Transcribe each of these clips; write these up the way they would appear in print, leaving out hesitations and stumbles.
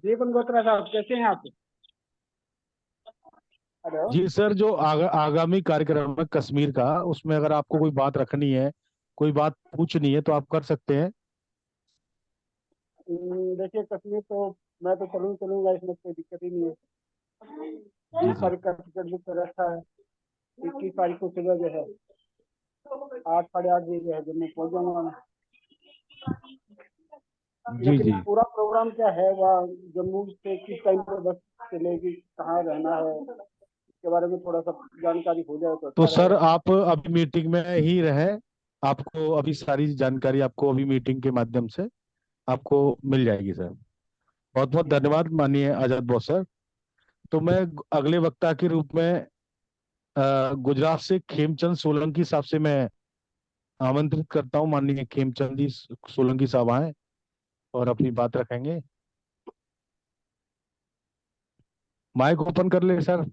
दीपन गोत्रा साहब, कैसे हैं आप? हेलो। जी सर, जो आगामी कार्यक्रम है कश्मीर का, उसमें अगर आपको कोई बात रखनी है, कोई बात पूछनी है तो आप कर सकते हैं। देखिए, कश्मीर तो मैं तो चलूंगा, इसमें कोई दिक्कत ही नहीं है। जी 20 जी। तारीख का टिकट बुक कर रखा है। 21 तारीख को सुबह जो है 8 साढ़े 8 बजे जो है जम्मू पहुंच जाऊंगा मैं। जी लेकिन जी। पूरा प्रोग्राम क्या है वहाँ, जम्मू से किस टाइम पे बस चलेगी, कहाँ रहना है, इसके बारे में थोड़ा सा जानकारी हो जाए तो तो अच्छा सर रहेगा। आप अभी मीटिंग में ही रहे, आपको अभी सारी जानकारी आपको अभी मीटिंग के माध्यम से आपको मिल जाएगी सर। बहुत बहुत ठीक है। धन्यवाद माननीय आजाद बॉस सर। तो मैं अगले वक्ता के रूप में गुजरात से खेमचंद सोलंकी साहब से मैं आमंत्रित करता हूँ। माननीय खेमचंद जी सोलंकी साहब आए और अपनी बात रखेंगे। माइक ओपन कर ले सर।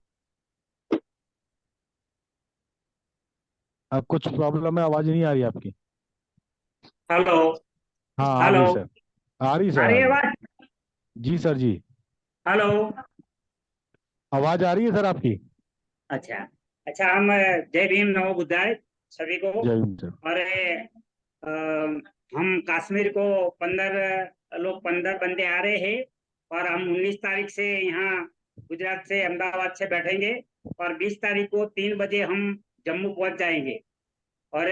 अब कुछ प्रॉब्लम है, आवाज नहीं आ रही आपकी। हेलो। हाँ आ हेलो। गई सर। आ रही सर, आ आ रही है रही। आवाज? जी सर जी। हेलो। आवाज आ रही है सर आपकी। अच्छा। अच्छा, हम जय भीम नमो बुद्धाय सभी को। जय हिंद सर। और हम कश्मीर को 15 बंदे आ रहे हैं। और हम 19 तारीख से यहाँ गुजरात से अहमदाबाद से बैठेंगे। और 20 तारीख को 3 बजे हम जम्मू पहुंच जाएंगे। और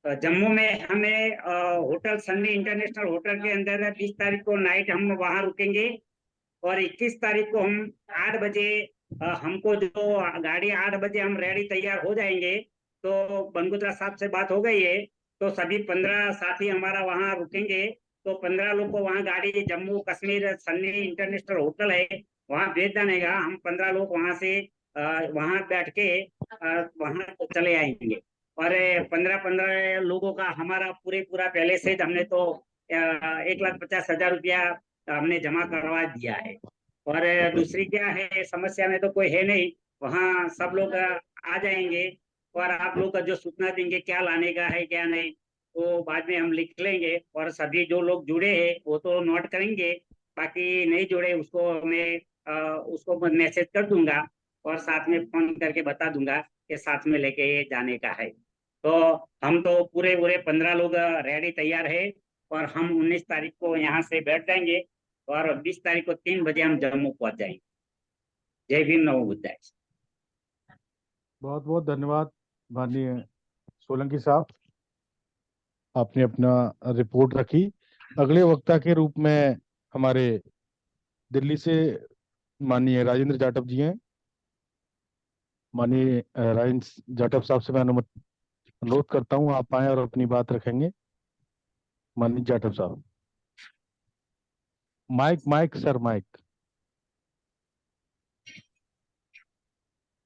जम्मू में हमें होटल सन्नी इंटरनेशनल होटल के अंदर 20 तारीख को नाइट हम वहाँ रुकेंगे। और 21 तारीख को हम 8 बजे, हमको जो गाड़ी 8 बजे हम रेडी तैयार हो जाएंगे। तो बनगुत्रा साहब से बात हो गई है। तो सभी 15 साथी हमारा वहाँ रुकेंगे। तो 15 लोग को वहाँ गाड़ी जम्मू कश्मीर सन्नी इंटरनेशनल होटल है वहाँ भेज देगा। हम 15 लोग वहाँ से वहाँ बैठ के वहाँ चले आएंगे। और 15 15 लोगों का हमारा पूरा पहले से हमने तो 1,50,000 रुपया हमने जमा करवा दिया है। और दूसरी क्या है, समस्या में तो कोई है नहीं। वहाँ सब लोग आ जाएंगे। और आप लोग का जो सूचना देंगे क्या लाने का है क्या नहीं, वो बाद में हम लिख लेंगे। और सभी जो लोग जुड़े हैं वो तो नोट करेंगे। बाकी नहीं जुड़े उसको मैं उसको मैसेज कर दूंगा। और साथ में फोन करके बता दूंगा कि साथ में लेके जाने का है। तो हम तो पूरे पूरे 15 लोग रेडी तैयार है। और हम 19 तारीख को यहाँ से बैठ जाएंगे। और 20 तारीख को 3 बजे हम जम्मू पहुंच जाएंगे। जय भीम नमो बुद्धाय। बहुत बहुत धन्यवाद माननीय सोलंकी साहब, आपने अपना रिपोर्ट रखी। अगले वक्ता के रूप में हमारे दिल्ली से माननीय राजेंद्र जाटव जी हैं। माननीय राजेंद्र जाटव साहब से मैं अनुरोध करता हूँ आप आए और अपनी बात रखेंगे। माननीय जाटव साहब, माइक माइक सर, माइक।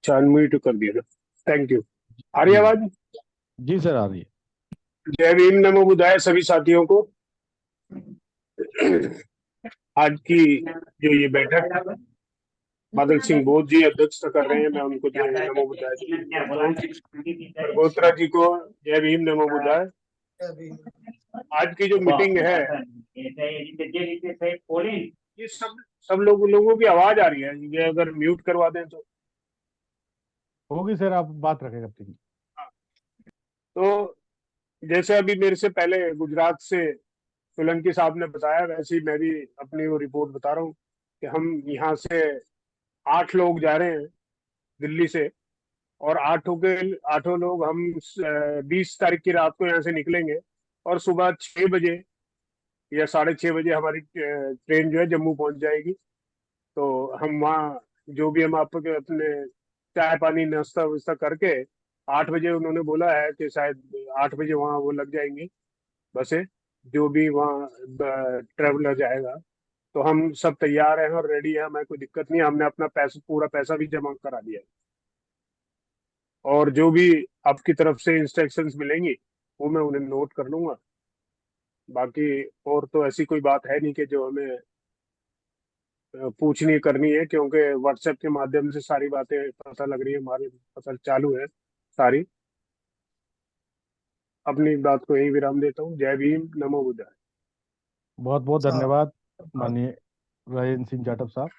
अच्छा, अनम्यूट कर दिया। Thank you. आ रही जी आवाज? जी सर, आ रही है। जय भीम नमो बुधाय सभी साथियों को। आज की जो ये बैठक बादल सिंह बोध जी अध्यक्षता कर रहे हैं, मैं उनको जय भीम नमो बुधाय करता हूँ। परगोत्रा जी को जय भीम नमो बुधाय। आज की जो मीटिंग है, ये सब लोगों की आवाज आ रही है, ये अगर म्यूट करवा दें तो। होगी सर, आप बात रखें अपनी। हाँ। तो जैसे अभी मेरे से पहले गुजरात से सोलंकी साहब ने बताया, वैसे ही मैं भी अपनी वो रिपोर्ट बता रहा हूँ कि हम यहाँ से 8 लोग जा रहे हैं दिल्ली से। और आठों लोग हम 20 तारीख की रात को यहाँ से निकलेंगे। और सुबह 6 बजे या 6:30 बजे हमारी ट्रेन जो है जम्मू पहुंच जाएगी। तो हम वहाँ जो भी हम आपके अपने चाय पानी नाश्ता वास्ता करके 8 बजे उन्होंने बोला है कि शायद 8 बजे वहाँ वो लग जाएंगी बसें, जो भी वहाँ ट्रेवलर जाएगा। तो हम सब तैयार हैं और रेडी है, हमें कोई दिक्कत नहीं है। हमने अपना पूरा पैसा भी जमा करा दिया है। और जो भी आपकी तरफ से इंस्ट्रक्शंस मिलेंगी वो मैं उन्हें नोट कर लूंगा। बाकी और तो ऐसी कोई बात है नहीं कि जो हमें पूछनी करनी है, क्योंकि व्हाट्सएप के माध्यम से सारी बातें पता लग रही है, हमारे पता चालू है सारी। अपनी बात को यही विराम देता हूँ। जय भीम नमो बुद्धाय। बहुत बहुत धन्यवाद माननीय राजेंद्र सिंह जाटव साहब।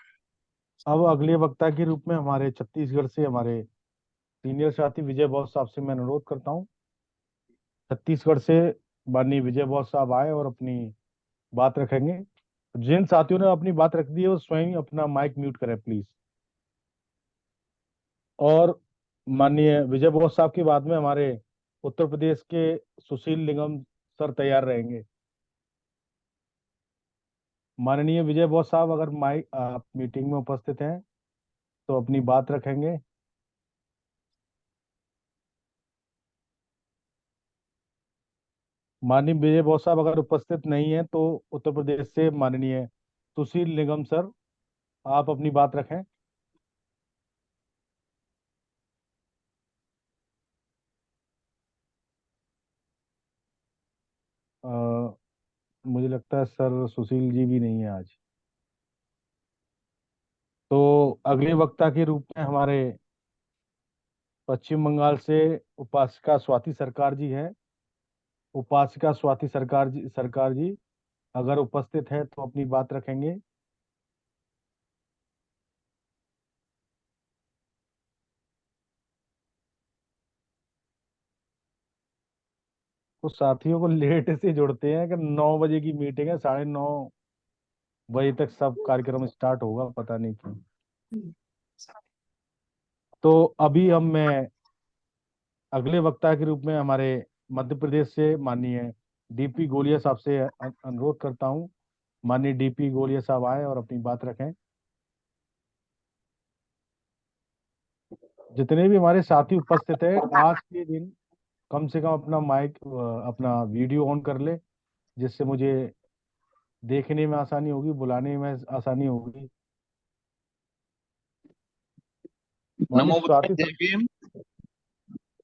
अब अगले वक्ता के रूप में हमारे छत्तीसगढ़ से हमारे सीनियर साथी विजय बॉस साहब से मैं अनुरोध करता हूँ, छत्तीसगढ़ से माननीय विजय बॉस साहब आए और अपनी बात रखेंगे। जिन साथियों ने अपनी बात रख दी है वो स्वयं अपना माइक म्यूट करें प्लीज। और माननीय विजय बॉस साहब के बाद में हमारे उत्तर प्रदेश के सुशील निगम सर तैयार रहेंगे। माननीय विजय बॉस साहब अगर माइक आप मीटिंग में उपस्थित हैं तो अपनी बात रखेंगे। माननीय विजय बॉस साहब अगर उपस्थित नहीं है तो उत्तर प्रदेश से माननीय सुशील निगम सर आप अपनी बात रखें। अ, मुझे लगता है सर सुशील जी भी नहीं है आज। तो अगले वक्ता के रूप में हमारे पश्चिम बंगाल से उपासिका स्वाति सरकार जी हैं। उपासिका स्वाति सरकार जी अगर उपस्थित है तो अपनी बात रखेंगे। तो साथियों को लेट से जुड़ते हैं कि 9 बजे की मीटिंग है, 9:30 बजे तक सब कार्यक्रम स्टार्ट होगा, पता नहीं क्यों। तो अभी मैं अगले वक्ता के रूप में हमारे मध्य प्रदेश से माननीय डीपी गोलिया साहब से अनुरोध करता हूं, माननीय डीपी गोलिया साहब आए और अपनी बात रखें। जितने भी हमारे साथी उपस्थित है आज के दिन कम से कम अपना माइक अपना वीडियो ऑन कर ले, जिससे मुझे देखने में आसानी होगी, बुलाने में आसानी होगी। माननीय नमो स्वाति बुद्धाय जय सर। भीम।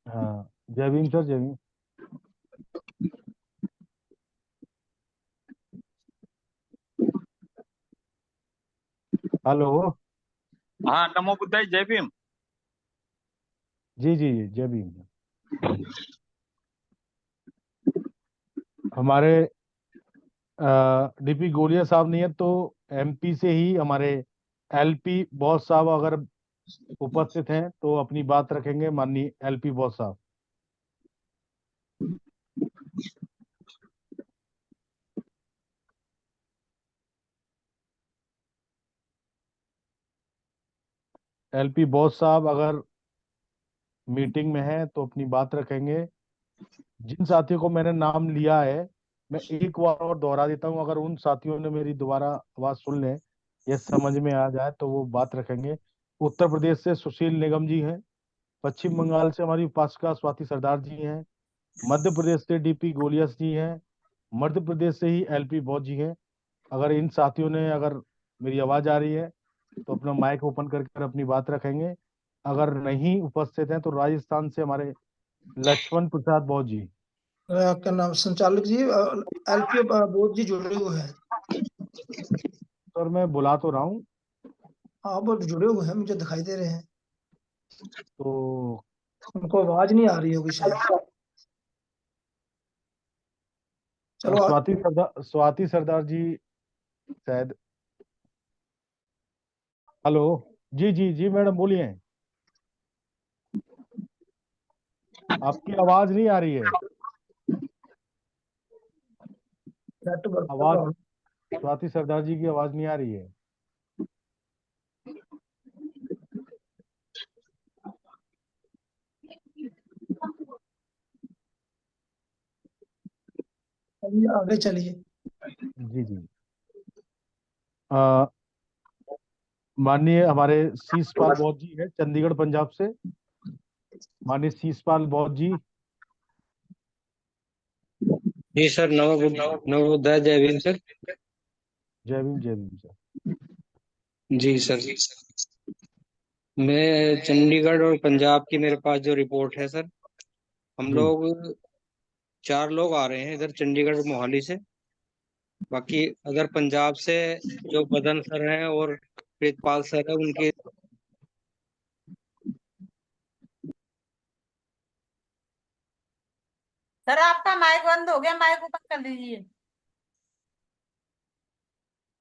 हाँ, जय भीम सर, जय भीम। हेलो। हाँ, नमो बुद्धाय जय भीम। जी जी जी, जय भीम। हमारे डीपी गोलिया साहब नहीं है तो एमपी से ही हमारे एलपी बॉस साहब अगर उपस्थित हैं तो अपनी बात रखेंगे, माननीय एलपी बॉस साहब। एलपी बॉस साहब अगर मीटिंग में है तो अपनी बात रखेंगे। जिन साथियों को मैंने नाम लिया है मैं एक बार और दोहरा देता हूं, अगर उन साथियों ने मेरी दोबारा आवाज सुन लें या समझ में आ जाए तो वो बात रखेंगे। उत्तर प्रदेश से सुशील निगम जी हैं, पश्चिम बंगाल से हमारी उपासिका स्वाति सरदार जी हैं, मध्य प्रदेश से डीपी गोलियास जी हैं, मध्य प्रदेश से ही एलपी बॉस जी हैं। अगर इन साथियों ने अगर मेरी आवाज आ रही है तो अपना माइक ओपन करके अपनी बात रखेंगे। अगर नहीं उपस्थित हैं तो राजस्थान से हमारे लक्ष्मण प्रसाद बॉस जी। क्या नाम संचालक जी, एलपी बोध जी जुड़े हुए हैं। सर मैं बुला तो रहा हूँ। हाँ, वो जुड़े हुए हैं, मुझे दिखाई दे रहे हैं। तो उनको आवाज नहीं आ रही होगी शायद। चलो स्वाति सरदार जी शायद। हेलो। जी जी जी मैडम बोलिए। आपकी आवाज नहीं आ रही है। नेटवर्क का आवाज प्रॉब्लम। स्वाति सरदार जी की आवाज नहीं आ रही है। चलिए आगे चलिए। जी जी। आ, माननीय हमारे शीशपाल बौद्ध जी है चंडीगढ़ पंजाब से, माननीय शीशपाल बौद्ध जी। जी सर, नवोदय जय भीम सर। जय भीम सर। जी सर, मैं चंडीगढ़ और पंजाब की मेरे पास जो रिपोर्ट है सर, हम जी लोग 4 लोग आ रहे हैं इधर चंडीगढ़ और मोहाली से। बाकी अगर पंजाब से जो बदन सर हैं और प्रीतपाल सर है उनके। सर आपका माइक बंद हो गया, माइक ओपन कर लीजिए।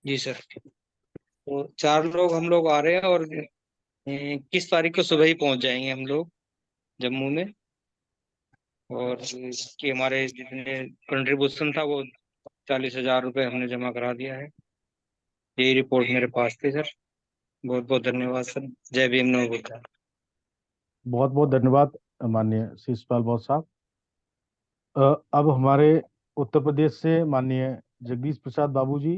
जी सर। तो 4 लोग हम लोग आ रहे हैं और 21 तारीख को सुबह ही पहुंच जाएंगे हम लोग जम्मू में। और कि हमारे जितने कंट्रीब्यूशन था वो 40,000 रुपये हमने जमा करा दिया है। यही रिपोर्ट मेरे पास थी सर। बहुत बहुत धन्यवाद सर। जय भीम नमो बुद्धाय। बहुत बहुत धन्यवाद माननीय शिषपाल बहुत साहब। अब हमारे उत्तर प्रदेश से माननीय जगदीश प्रसाद बाबू जी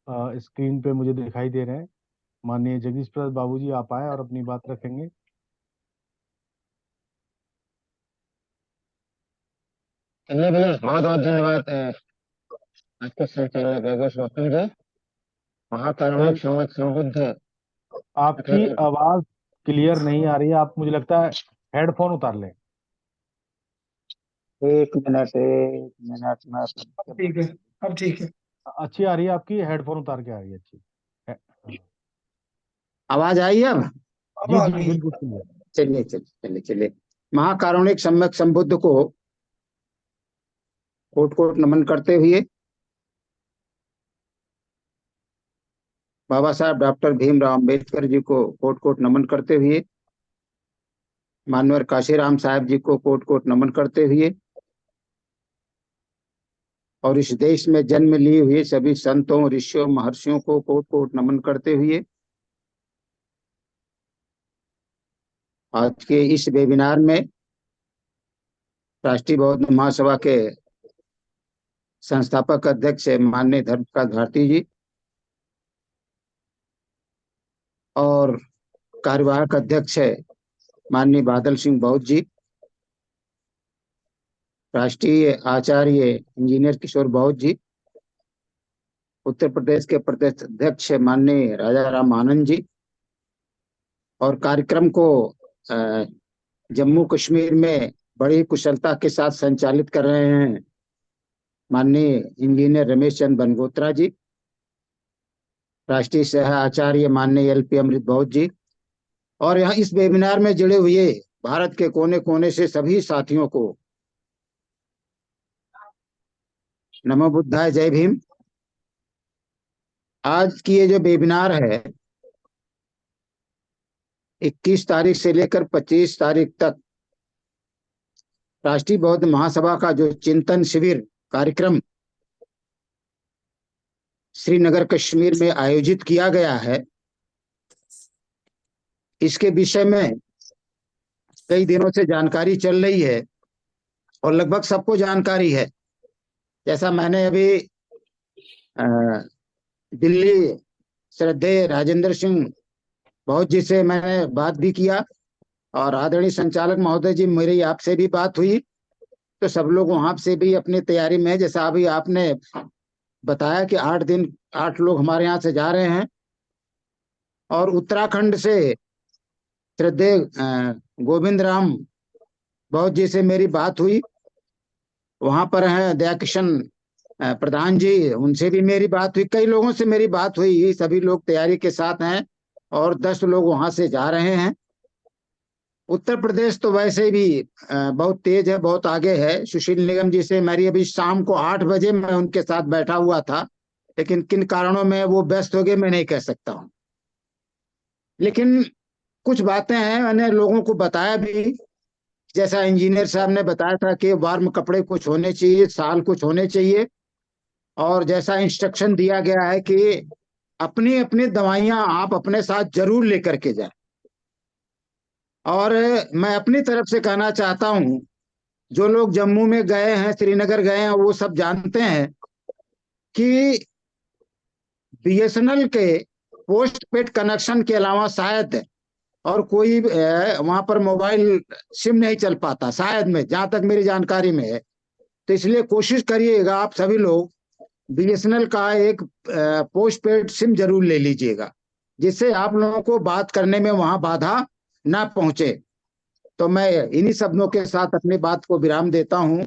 स्क्रीन पे मुझे दिखाई दे रहे हैं। माननीय जगदीश प्रसाद बाबू जी आप आए और अपनी बात रखेंगे। चलिए भैया बहुत बहुत धन्यवाद आपके संचालक योगेश गौतम जी। महाकारुणिक संवत संबुद्ध। आपकी आवाज क्लियर नहीं आ रही है, आप मुझे लगता है हेडफोन उतार लें। एक मिनट में ठीक है, अब ठीक है। अच्छी आ रही है आपकी, हेडफोन उतार के आ रही है अच्छी। आवाज आई अब? अब जी आ जी गई। बिल्कुल क्लियर। चलिए महाकारुणिक सम्यक संबुद्ध को कोट कोट नमन करते हुए, बाबा साहब डॉक्टर भीमराव अम्बेडकर जी को कोट कोट नमन करते हुए, मानवर काशीराम साहब जी को कोट कोट नमन करते हुए, और इस देश में जन्म लिए हुए सभी संतों ऋषियों महर्षियों को कोट कोट नमन करते हुए, आज के इस वेबिनार में राष्ट्रीय बौद्ध महासभा के संस्थापक अध्यक्ष माननीय धर्मप्रकाश भारती जी और कार्यवाहक अध्यक्ष माननीय बादल सिंह बौद्ध जी, राष्ट्रीय आचार्य इंजीनियर किशोर बौद्ध जी, उत्तर प्रदेश के प्रदेश अध्यक्ष माननीय राजा राम आनंद जी, और कार्यक्रम को जम्मू कश्मीर में बड़ी कुशलता के साथ संचालित कर रहे हैं माननीय इंजीनियर रमेश चंद बनगोत्रा जी, राष्ट्रीय सह आचार्य माननीय LP अमृत बौद्ध जी, और यहाँ इस वेबिनार में जुड़े हुए भारत के कोने कोने से सभी साथियों को नमो बुद्धाय, जय भीम। आज की ये जो वेबिनार है 21 तारीख से लेकर 25 तारीख तक राष्ट्रीय बौद्ध महासभा का जो चिंतन शिविर कार्यक्रम श्रीनगर कश्मीर में आयोजित किया गया है, इसके विषय में कई दिनों से जानकारी चल रही है और लगभग सबको जानकारी है। जैसा मैंने अभी दिल्ली श्रद्धेय राजेंद्र सिंह बौद्ध जी से मैंने बात भी किया और आदरणीय संचालक महोदय जी मेरी आपसे भी बात हुई, तो सब लोग वहां से भी अपनी तैयारी में, जैसा अभी आपने बताया कि 8 लोग हमारे यहाँ से जा रहे हैं, और उत्तराखंड से श्रद्धेय गोविंद राम बौद्ध जी से मेरी बात हुई। वहां पर हैं दयाकिशन प्रधान जी, उनसे भी मेरी बात हुई। कई लोगों से मेरी बात हुई, सभी लोग तैयारी के साथ हैं और 10 लोग वहां से जा रहे हैं। उत्तर प्रदेश तो वैसे भी बहुत तेज है, बहुत आगे है। सुशील निगम जी से मेरी अभी शाम को 8 बजे मैं उनके साथ बैठा हुआ था, लेकिन किन कारणों में वो व्यस्त हो गए मैं नहीं कह सकता हूँ। लेकिन कुछ बातें हैं, मैंने लोगों को बताया भी, जैसा इंजीनियर साहब ने बताया था कि वार्म कपड़े कुछ होने चाहिए, शाल कुछ होने चाहिए, और जैसा इंस्ट्रक्शन दिया गया है कि अपनी अपनी दवाइयां आप अपने साथ जरूर लेकर के जाएं। और मैं अपनी तरफ से कहना चाहता हूं, जो लोग जम्मू में गए हैं, श्रीनगर गए हैं, वो सब जानते हैं कि BSNL के पोस्ट पेड कनेक्शन के अलावा शायद और कोई वहां पर मोबाइल सिम नहीं चल पाता, शायद में, जहां तक मेरी जानकारी में है। तो इसलिए कोशिश करिएगा आप सभी लोग BSNL का एक पोस्ट पेड सिम जरूर ले लीजिएगा, जिससे आप लोगों को बात करने में वहां बाधा ना पहुंचे। तो मैं इन्हीं शब्दों के साथ अपनी बात को विराम देता हूं।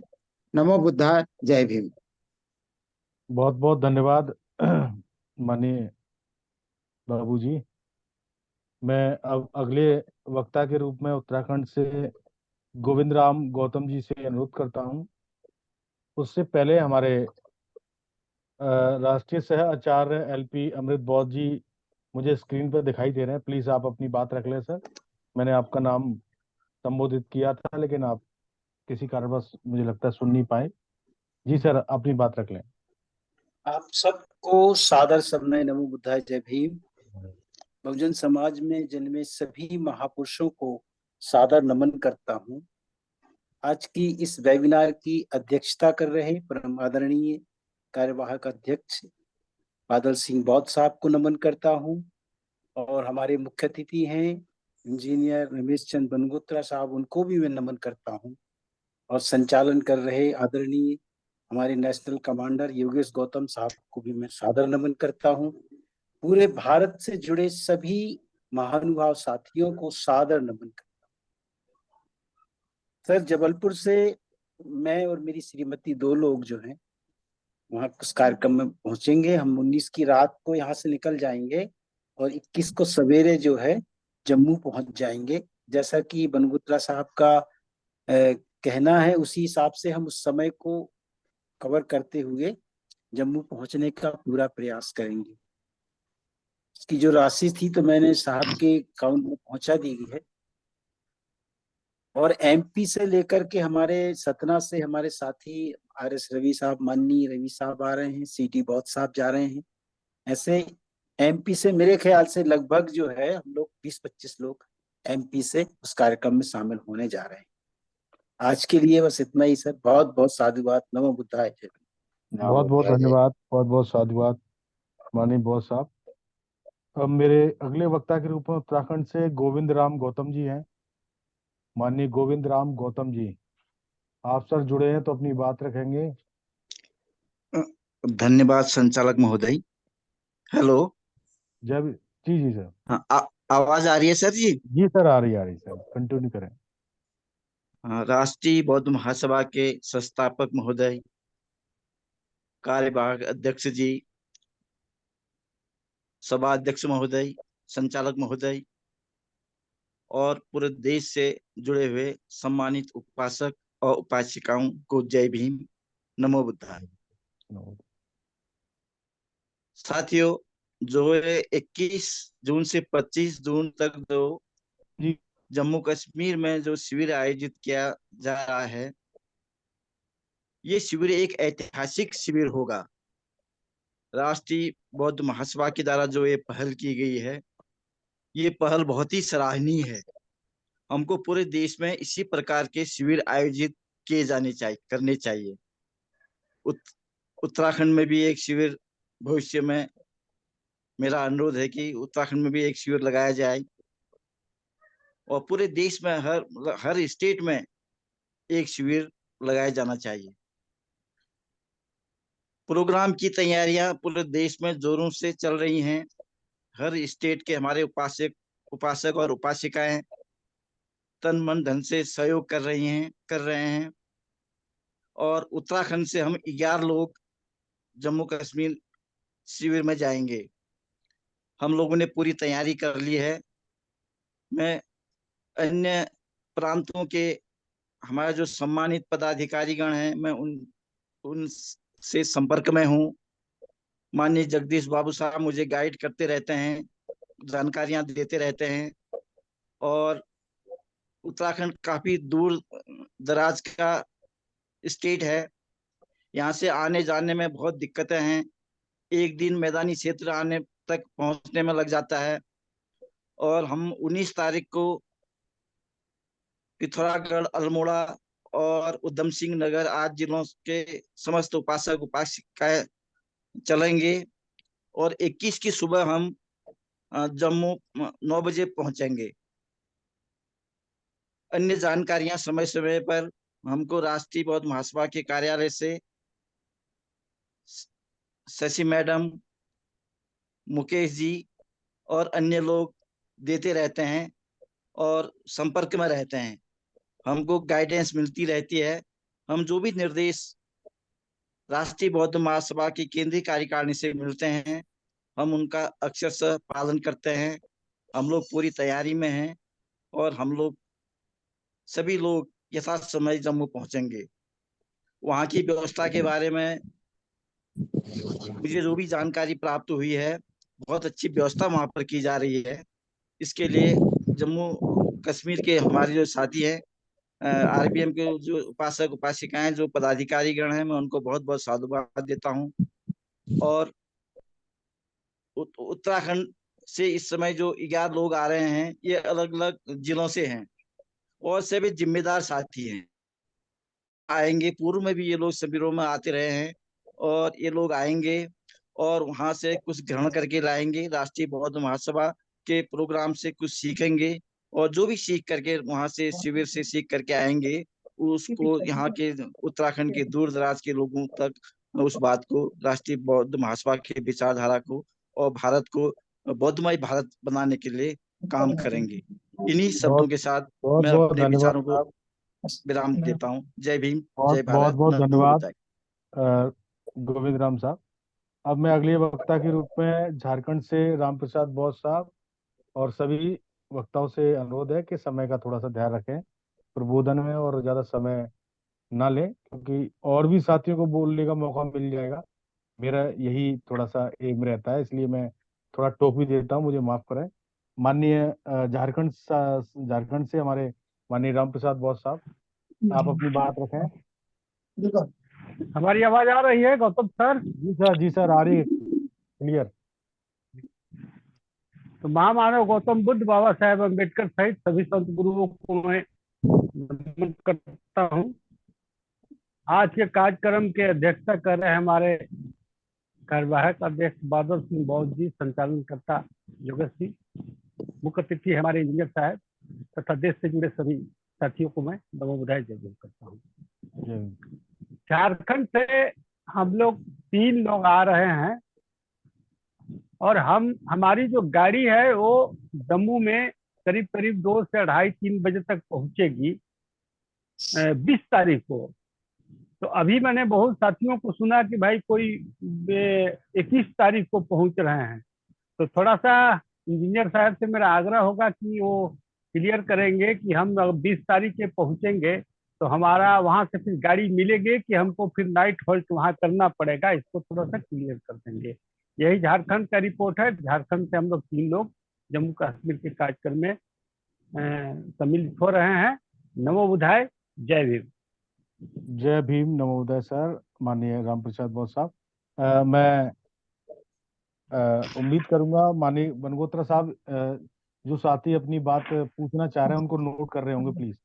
नमो बुद्धाय, जय भीम। बहुत बहुत धन्यवाद माननीय बाबू जी। मैं अब अगले वक्ता के रूप में उत्तराखंड से गोविंद राम गौतम जी से अनुरोध करता हूं। उससे पहले हमारे राष्ट्रीय सह आचार्य LP अमृत बौद्ध जी मुझे स्क्रीन पर दिखाई दे रहे हैं। प्लीज आप अपनी बात रख लें सर। मैंने आपका नाम संबोधित किया था, लेकिन आप किसी कारणवश मुझे लगता है सुन नहीं पाए। जी सर, अपनी बात रख लें। आप सबको सादर सबने नमो बुद्धाय जय भीम। बहुजन समाज में जन्मे सभी महापुरुषों को सादर नमन करता हूँ। आज की इस वेबिनार की अध्यक्षता कर रहे परम आदरणीय कार्यवाहक अध्यक्ष बादल सिंह बौद्ध साहब को नमन करता हूँ, और हमारे मुख्य अतिथि हैं इंजीनियर रमेश चंद बनगोत्रा साहब, उनको भी मैं नमन करता हूँ। और संचालन कर रहे आदरणीय हमारे नेशनल कमांडर योगेश गौतम साहब को भी मैं सादर नमन करता हूँ। पूरे भारत से जुड़े सभी महानुभाव साथियों को सादर नमन करता हूँ। सर, जबलपुर से मैं और मेरी श्रीमती 2 लोग जो हैं वहाँ उस कार्यक्रम में पहुंचेंगे। हम 19 की रात को यहाँ से निकल जाएंगे और 21 को सवेरे जो है जम्मू पहुंच जाएंगे। जैसा कि बनगोत्रा साहब का कहना है, उसी हिसाब से हम उस समय को कवर करते हुए जम्मू पहुंचने का पूरा प्रयास करेंगे। इसकी जो राशि थी तो मैंने साहब के अकाउंट में पहुंचा दी है। और एमपी से लेकर के हमारे सतना से हमारे साथी RS रवि साहब, माननीय रवि साहब आ रहे हैं, CT बौद्ध साहब जा रहे हैं। ऐसे एमपी से मेरे ख्याल से लगभग जो है हम लोग 20-25 लोग एमपी से उस कार्यक्रम में शामिल होने जा रहे हैं। आज के लिए बस इतना ही सर। बहुत बहुत साधुवाद। नमो बुद्धाय जय भीम। बहुत बहुत धन्यवाद, बहुत बहुत साधुवाद माननीय बॉस साहब। अब मेरे अगले वक्ता के रूप में उत्तराखंड से गोविंद राम गौतम जी हैं। माननीय गोविंद राम गौतम जी, आप सर जुड़े हैं तो अपनी बात रखेंगे। धन्यवाद संचालक महोदय। हेलो। जब जी जी सर। हाँ, आवाज आ रही है सर जी? जी सर, आ रही सर, कंटिन्यू करें। हाँ, राष्ट्रीय बौद्ध महासभा के संस्थापक महोदय, कार्यवाहक अध्यक्ष जी, सभा अध्यक्ष महोदय, संचालक महोदय और पूरे देश से जुड़े हुए सम्मानित उपासक और उपासिकाओं को जय भीम, नमो बुद्धाय। साथियों, जो 21 जून से 25 जून तक जो जम्मू कश्मीर में जो शिविर आयोजित किया जा रहा है, ये शिविर एक ऐतिहासिक शिविर होगा। राष्ट्रीय बौद्ध महासभा के द्वारा जो ये पहल की गई है, ये पहल बहुत ही सराहनीय है। हमको पूरे देश में इसी प्रकार के शिविर आयोजित किए जाने चाहिए, करने चाहिए। उत्तराखंड में भी एक शिविर भविष्य में, मेरा अनुरोध है कि उत्तराखंड में भी एक शिविर लगाया जाए और पूरे देश में हर स्टेट में एक शिविर लगाया जाना चाहिए। प्रोग्राम की तैयारियां पूरे देश में जोरों से चल रही हैं। हर स्टेट के हमारे उपासक और उपासिकाएं तन मन धन से सहयोग कर रहे हैं। और उत्तराखंड से हम 11 लोग जम्मू कश्मीर शिविर में जाएंगे। हम लोगों ने पूरी तैयारी कर ली है। मैं अन्य प्रांतों के हमारे जो सम्मानित पदाधिकारीगण हैं, मैं उन से संपर्क में हूँ। माननीय जगदीश बाबू साहब मुझे गाइड करते रहते हैं, जानकारियां देते रहते हैं। और उत्तराखंड काफी दूर दराज का स्टेट है, यहाँ से आने जाने में बहुत दिक्कतें हैं। एक दिन मैदानी क्षेत्र आने तक पहुंचने में लग जाता है। और हम 19 तारीख को पिथौरागढ़, अल्मोड़ा और उधम सिंह नगर आदि जिलों के समस्त उपासक उपासिकाएं चलेंगे और 21 की सुबह हम जम्मू 9 बजे पहुंचेंगे। अन्य जानकारियां समय समय पर हमको राष्ट्रीय बौद्ध महासभा के कार्यालय से शशि मैडम, मुकेश जी और अन्य लोग देते रहते हैं और संपर्क में रहते हैं। हमको गाइडेंस मिलती रहती है। हम जो भी निर्देश राष्ट्रीय बौद्ध महासभा की केंद्रीय कार्यकारिणी से मिलते हैं, हम उनका अक्षरशः पालन करते हैं। हम लोग पूरी तैयारी में हैं और हम लोग सभी लोग यथा समय जम्मू पहुंचेंगे। वहाँ की व्यवस्था के बारे में मुझे जो भी जानकारी प्राप्त हुई है, बहुत अच्छी व्यवस्था वहां पर की जा रही है। इसके लिए जम्मू कश्मीर के हमारे जो साथी हैं, आरबीएम के जो उपासक उपासिकाएं, जो पदाधिकारी गण हैं, मैं उनको बहुत बहुत साधुवाद देता हूँ। और उत्तराखंड से इस समय जो 11 लोग आ रहे हैं, ये अलग अलग जिलों से हैं और सभी जिम्मेदार साथी हैं। आएंगे, पूर्व में भी ये लोग शिविरों में आते रहे हैं और ये लोग आएंगे और वहां से कुछ ग्रहण करके लाएंगे। राष्ट्रीय बौद्ध महासभा के प्रोग्राम से कुछ सीखेंगे और जो भी सीख करके वहां से शिविर से सीख करके आएंगे, उसको यहाँ के उत्तराखंड के दूर दराज के लोगों तक उस बात को, राष्ट्रीय बौद्ध महासभा की विचारधारा को और भारत को बौद्धमय भारत बनाने के लिए काम करेंगे। इन्हीं शब्दों के साथ बहुत मैं बहुत अपने धन्यवाद विचारों को साहब। विराम देता हूँ। जय भीम, बहुत जय बहुत भारत, बहुत नमो धन्यवाद बुद्धाय। गोविंद राम साहब। अब मैं अगले वक्ता के रूप में झारखंड से राम प्रसाद बौद्ध साहब और सभी वक्ताओं से अनुरोध है कि समय का थोड़ा सा ध्यान रखें प्रबोधन में और ज्यादा समय ना लें, क्योंकि और भी साथियों को बोलने का मौका मिल जाएगा। मेरा यही थोड़ा सा एम रहता है, इसलिए मैं थोड़ा टोक भी देता हूँ, मुझे माफ करें। माननीय झारखंड से हमारे माननीय राम प्रसाद बौद्ध साहब, आप अपनी बात रखें। हमारी आवाज आ रही है गौतम सर? जी सर आ रही है क्लियर। तो महामानव गौतम बुद्ध, बाबा साहेब अम्बेडकर सहित सभी संत गुरुओं को मैं नमन करता हूँ। आज के कार्यक्रम के अध्यक्षता कर रहे हैं हमारे कार्यवाहक अध्यक्ष बादल सिंह बौद्ध जी, संचालनकर्ता योगेश जी। मुख्य अतिथि हमारे इंजीनियर साहब तथा देश से जुड़े सभी साथियों को मैं नमो बुद्धाय जय भीम करता हूँ। झारखंड से हम लोग 3 लोग आ रहे हैं और हमारी जो गाड़ी है वो जम्मू में करीब करीब 2 से 2:30-3 बजे तक पहुंचेगी 20 तारीख को। तो अभी मैंने बहुत साथियों को सुना कि भाई कोई 21 तारीख को पहुंच रहे हैं। तो थोड़ा सा इंजीनियर साहब से मेरा आग्रह होगा कि वो क्लियर करेंगे कि हम 20 तारीख के पहुंचेंगे तो हमारा वहां से फिर गाड़ी मिलेगी कि हमको फिर नाइट होल्ट वहां करना पड़ेगा, इसको थोड़ा सा क्लियर कर देंगे। यही झारखंड का रिपोर्ट है। झारखंड से हम लोग 3 लोग जम्मू कश्मीर के कार्यक्रम में सम्मिलित हो रहे हैं। नमो बुद्धाय, जय भीम। जय भीम, नमो बुद्धाय सर, माननीय राम प्रसाद बौद्ध साहब। मैं उम्मीद करूंगा माननीय बनगोत्रा साहब जो साथी अपनी बात पूछना चाह रहे हैं उनको नोट कर रहे होंगे प्लीज।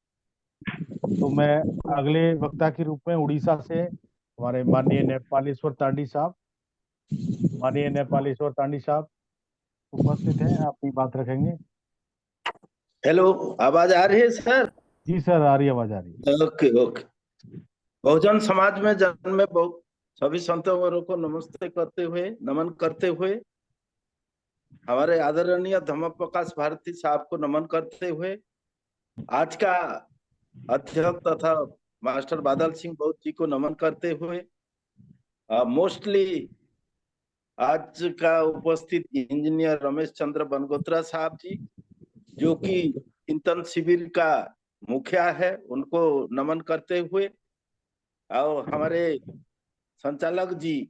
तो मैं अगले वक्ता के रूप में उड़ीसा से हमारे माननीय नेपालेश्वर तांडी साहब, माननीय नेपालेश्वर तांडी साहब उपस्थित हैं, अपनी बात रखेंगे। हेलो, आवाज आ रही है सर? जी सर आ रही है, आवाज आ रही है। Okay okay. बहुजन समाज में जन्मे बहुत सभी संतों को नमस्ते करते हुए, नमन करते हुए, हमारे आदरणीय धम्म प्रकाश भारती साहब को नमन करते हुए, आज का अध्यक्ष तथा मास्टर बादल सिंह बौद्ध जी को नमन करते हुए, मोस्टली आज का उपस्थित इंजीनियर रमेश चंद्र बनगोत्रा साहब जी जो कि चिंतन शिविर का मुखिया है, उनको नमन करते हुए, और हमारे संचालक जी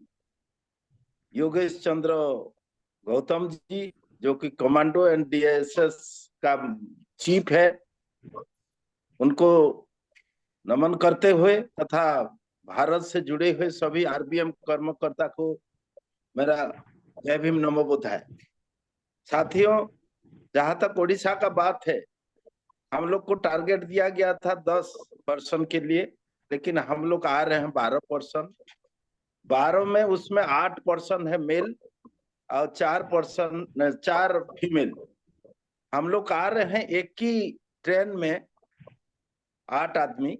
योगेश चंद्र गौतम जी जो कि कमांडो एंड डीएसएस का चीफ है, उनको नमन करते हुए तथा भारत से जुड़े हुए सभी आरबीएम कर्मकर्ता को मेरा जय भीम नमो बुद्धाय। साथियों, जहां तक उड़ीसा का बात है, हम लोग को टारगेट दिया गया था 10 पर्सन के लिए, लेकिन हम लोग आ रहे हैं 12 पर्सन। 12 में उसमें 8 पर्सन है मेल और 4 फीमेल। हम लोग आ रहे हैं एक ही ट्रेन में 8 आदमी।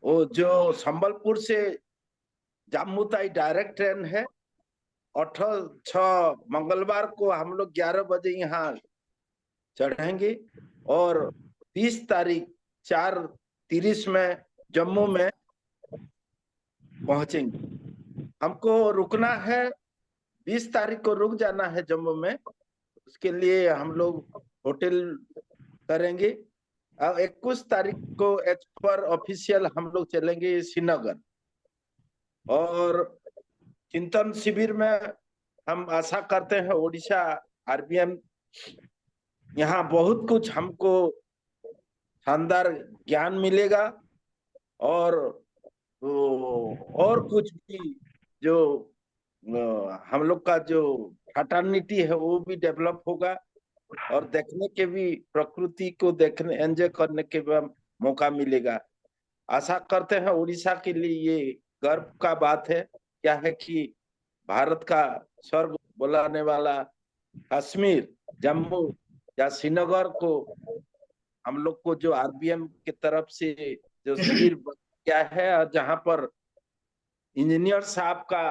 वो जो संबलपुर से जम्मू तक डायरेक्ट ट्रेन है, 6 मंगलवार को हम लोग 11 बजे यहाँ चढ़ेंगे और 20 तारीख 4:30 में जम्मू में पहुंचेंगे। हमको रुकना है, 20 तारीख को रुक जाना है जम्मू में। उसके लिए हम लोग होटल करेंगे और 21 तारीख को एज पर ऑफिशियल हम लोग चलेंगे श्रीनगर। और चिंतन शिविर में हम आशा करते हैं ओडिशा आरबीएम यहाँ बहुत कुछ हमको शानदार ज्ञान मिलेगा और और कुछ भी जो हम लोग का जो फैटर्निटी है वो भी डेवलप होगा और देखने के भी प्रकृति को देखने एंजॉय करने के भी मौका मिलेगा। आशा करते हैं उड़ीसा के लिए ये गर्व का बात है क्या है कि भारत का स्वर्ग बुलाने वाला कश्मीर, जम्मू या श्रीनगर को हम लोग को जो आरबीएम की तरफ से जो शिविर क्या है और जहां पर इंजीनियर साहब का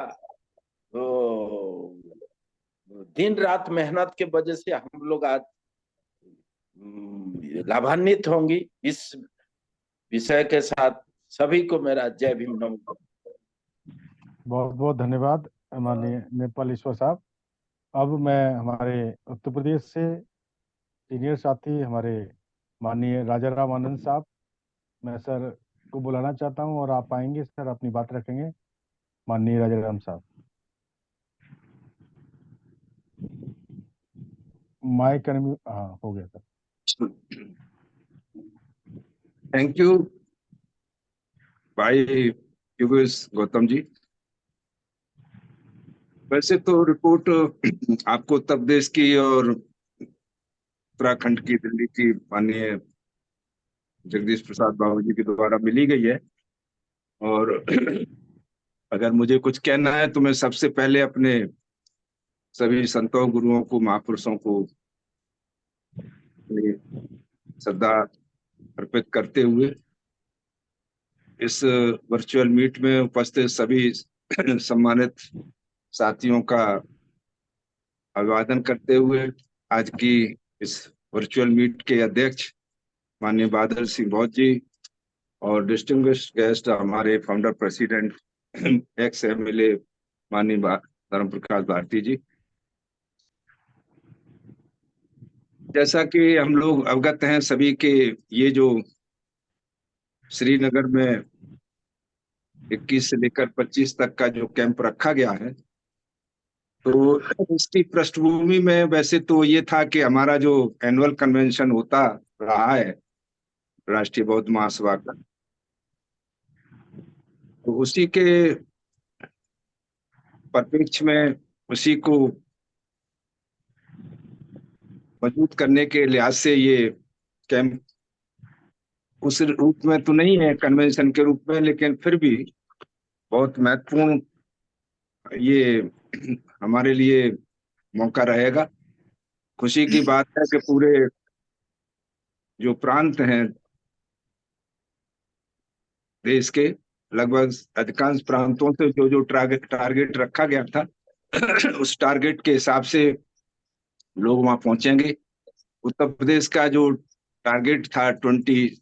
दिन रात मेहनत के वजह से हम लोग आज लाभान्वित होंगी। इस विषय के साथ सभी को मेरा जय भीम नमो। बहुत बहुत धन्यवाद माननीय नेपाल ईश्वर साहब। अब मैं हमारे उत्तर प्रदेश से सीनियर साथी हमारे माननीय राजा राम आनंद साहब, मैं सर को बुलाना चाहता हूं और आप आएंगे सर, अपनी बात रखेंगे। माननीय राजा राम साहब, माइक हाँ हो गया सर। थैंक यू भाई योगेश गौतम जी। वैसे तो रिपोर्ट आपको उत्तर प्रदेश की और उत्तराखंड की, दिल्ली की माननीय जगदीश प्रसाद बाबू जी के द्वारा मिली गई है और अगर मुझे कुछ कहना है तो मैं सबसे पहले अपने सभी संतों, गुरुओं को, महापुरुषों को श्रद्धा अर्पित करते हुए इस वर्चुअल मीट में उपस्थित सभी सम्मानित साथियों का अभिवादन करते हुए आज की इस वर्चुअल मीट के अध्यक्ष माननीय बादल सिंह बहुत जी और डिस्टिंग्विश्ड गेस्ट हमारे फाउंडर प्रेसिडेंट एक्स एमएलए माननीय धर्म प्रकाश भारती जी। जैसा कि हम लोग अवगत हैं सभी के, ये जो श्रीनगर में 21 से लेकर 25 तक का जो कैंप रखा गया है, तो इसकी पृष्ठभूमि में वैसे तो ये था कि हमारा जो एनुअल कन्वेंशन होता रहा है राष्ट्रीय बौद्ध महासभा का, तो उसी के परिप्रेक्ष्य में उसी को मजबूत करने के लिहाज से ये कैंप उस रूप में तो नहीं है कन्वेंशन के रूप में, लेकिन फिर भी बहुत महत्वपूर्ण ये हमारे लिए मौका रहेगा। खुशी की बात है कि पूरे जो प्रांत हैं देश के, लगभग अधिकांश प्रांतों से जो जो टारगेट रखा गया था उस टारगेट के हिसाब से लोग वहां पहुंचेंगे। उत्तर प्रदेश का जो टारगेट था 20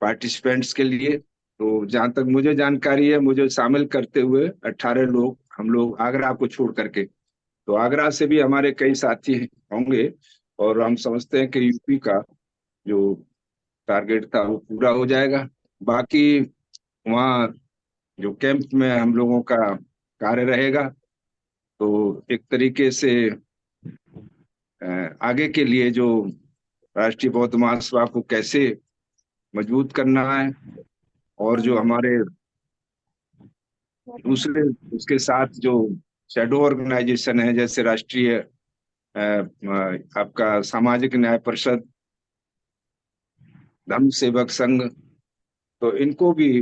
पार्टिसिपेंट्स के लिए, तो जहां तक मुझे जानकारी है, मुझे शामिल करते हुए 18 लोग हम लोग आगरा को छोड़ करके, तो आगरा से भी हमारे कई साथी होंगे और हम समझते हैं कि यूपी का जो टारगेट था वो पूरा हो जाएगा। बाकी वहाँ जो कैंप में हम लोगों का कार्य रहेगा, तो एक तरीके से आगे के लिए जो राष्ट्रीय बौद्ध महासभा को कैसे मजबूत करना है और जो हमारे दूसरे उसके साथ जो शैडो ऑर्गेनाइजेशन है, जैसे राष्ट्रीय आपका सामाजिक न्याय परिषद, धम्म सेवक संघ, तो इनको भी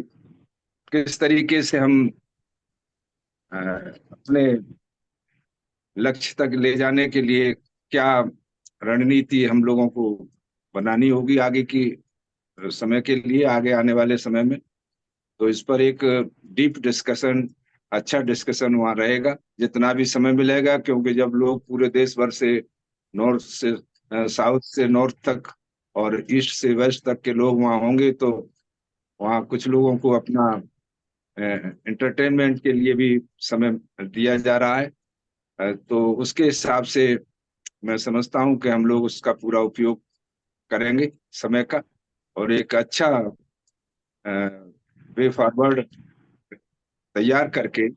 किस तरीके से हम अपने लक्ष्य तक ले जाने के लिए क्या रणनीति हम लोगों को बनानी होगी आगे की समय के लिए, आगे आने वाले समय में, तो इस पर एक डीप डिस्कशन, अच्छा डिस्कशन वहाँ रहेगा जितना भी समय मिलेगा, क्योंकि जब लोग पूरे देश भर से नॉर्थ से साउथ से नॉर्थ तक और ईस्ट से वेस्ट तक के लोग वहाँ होंगे, तो वहाँ कुछ लोगों को अपना एंटरटेनमेंट के लिए भी समय दिया जा रहा है, तो उसके हिसाब से मैं समझता हूँ कि हम लोग उसका पूरा उपयोग करेंगे समय का और एक अच्छा वे फॉरवर्ड तैयार करके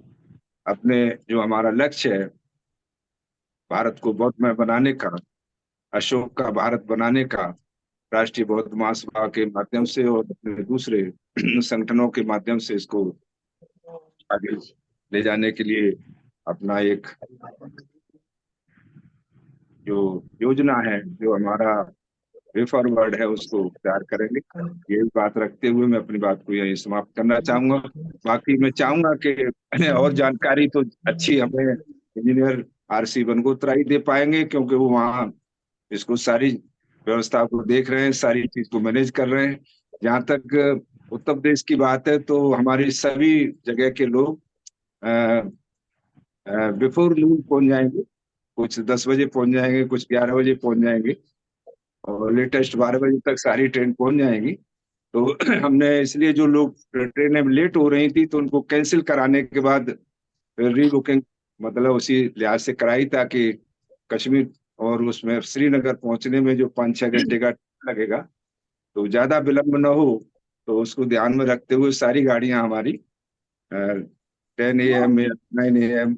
अपने जो हमारा लक्ष्य है भारत को बौद्धमय बनाने का, अशोक का भारत बनाने का, राष्ट्रीय बौद्ध महासभा के माध्यम से और अपने दूसरे संगठनों के माध्यम से इसको आगे ले जाने के लिए अपना एक जो योजना है, जो हमारा वे फॉरवर्ड है, उसको तैयार करेंगे। ये बात रखते हुए मैं अपनी बात को यही समाप्त करना चाहूंगा। बाकी मैं चाहूंगा कि और जानकारी तो अच्छी हमें इंजीनियर आरसी बनगोत्रा ही दे पाएंगे, क्योंकि वो वहाँ इसको सारी व्यवस्था को देख रहे हैं, सारी चीज को मैनेज कर रहे हैं। जहाँ तक उत्तर प्रदेश की बात है तो हमारी सभी जगह के लोग बिफोर नून पहुंच जाएंगे, कुछ 10 बजे पहुंच जाएंगे, कुछ 11 बजे पहुंच जाएंगे और लेटेस्ट 12 बजे तक सारी ट्रेन पहुंच जाएंगी। तो हमने इसलिए जो लोग ट्रेनें लेट हो रही थी तो उनको कैंसिल कराने के बाद रीबुकिंग मतलब उसी लिहाज से कराई, ताकि कश्मीर और उसमें श्रीनगर पहुंचने में जो 5-6 घंटे का लगेगा तो ज्यादा विलंब न हो, तो उसको ध्यान में रखते हुए सारी गाड़ियां हमारी 10 AM या 9 AM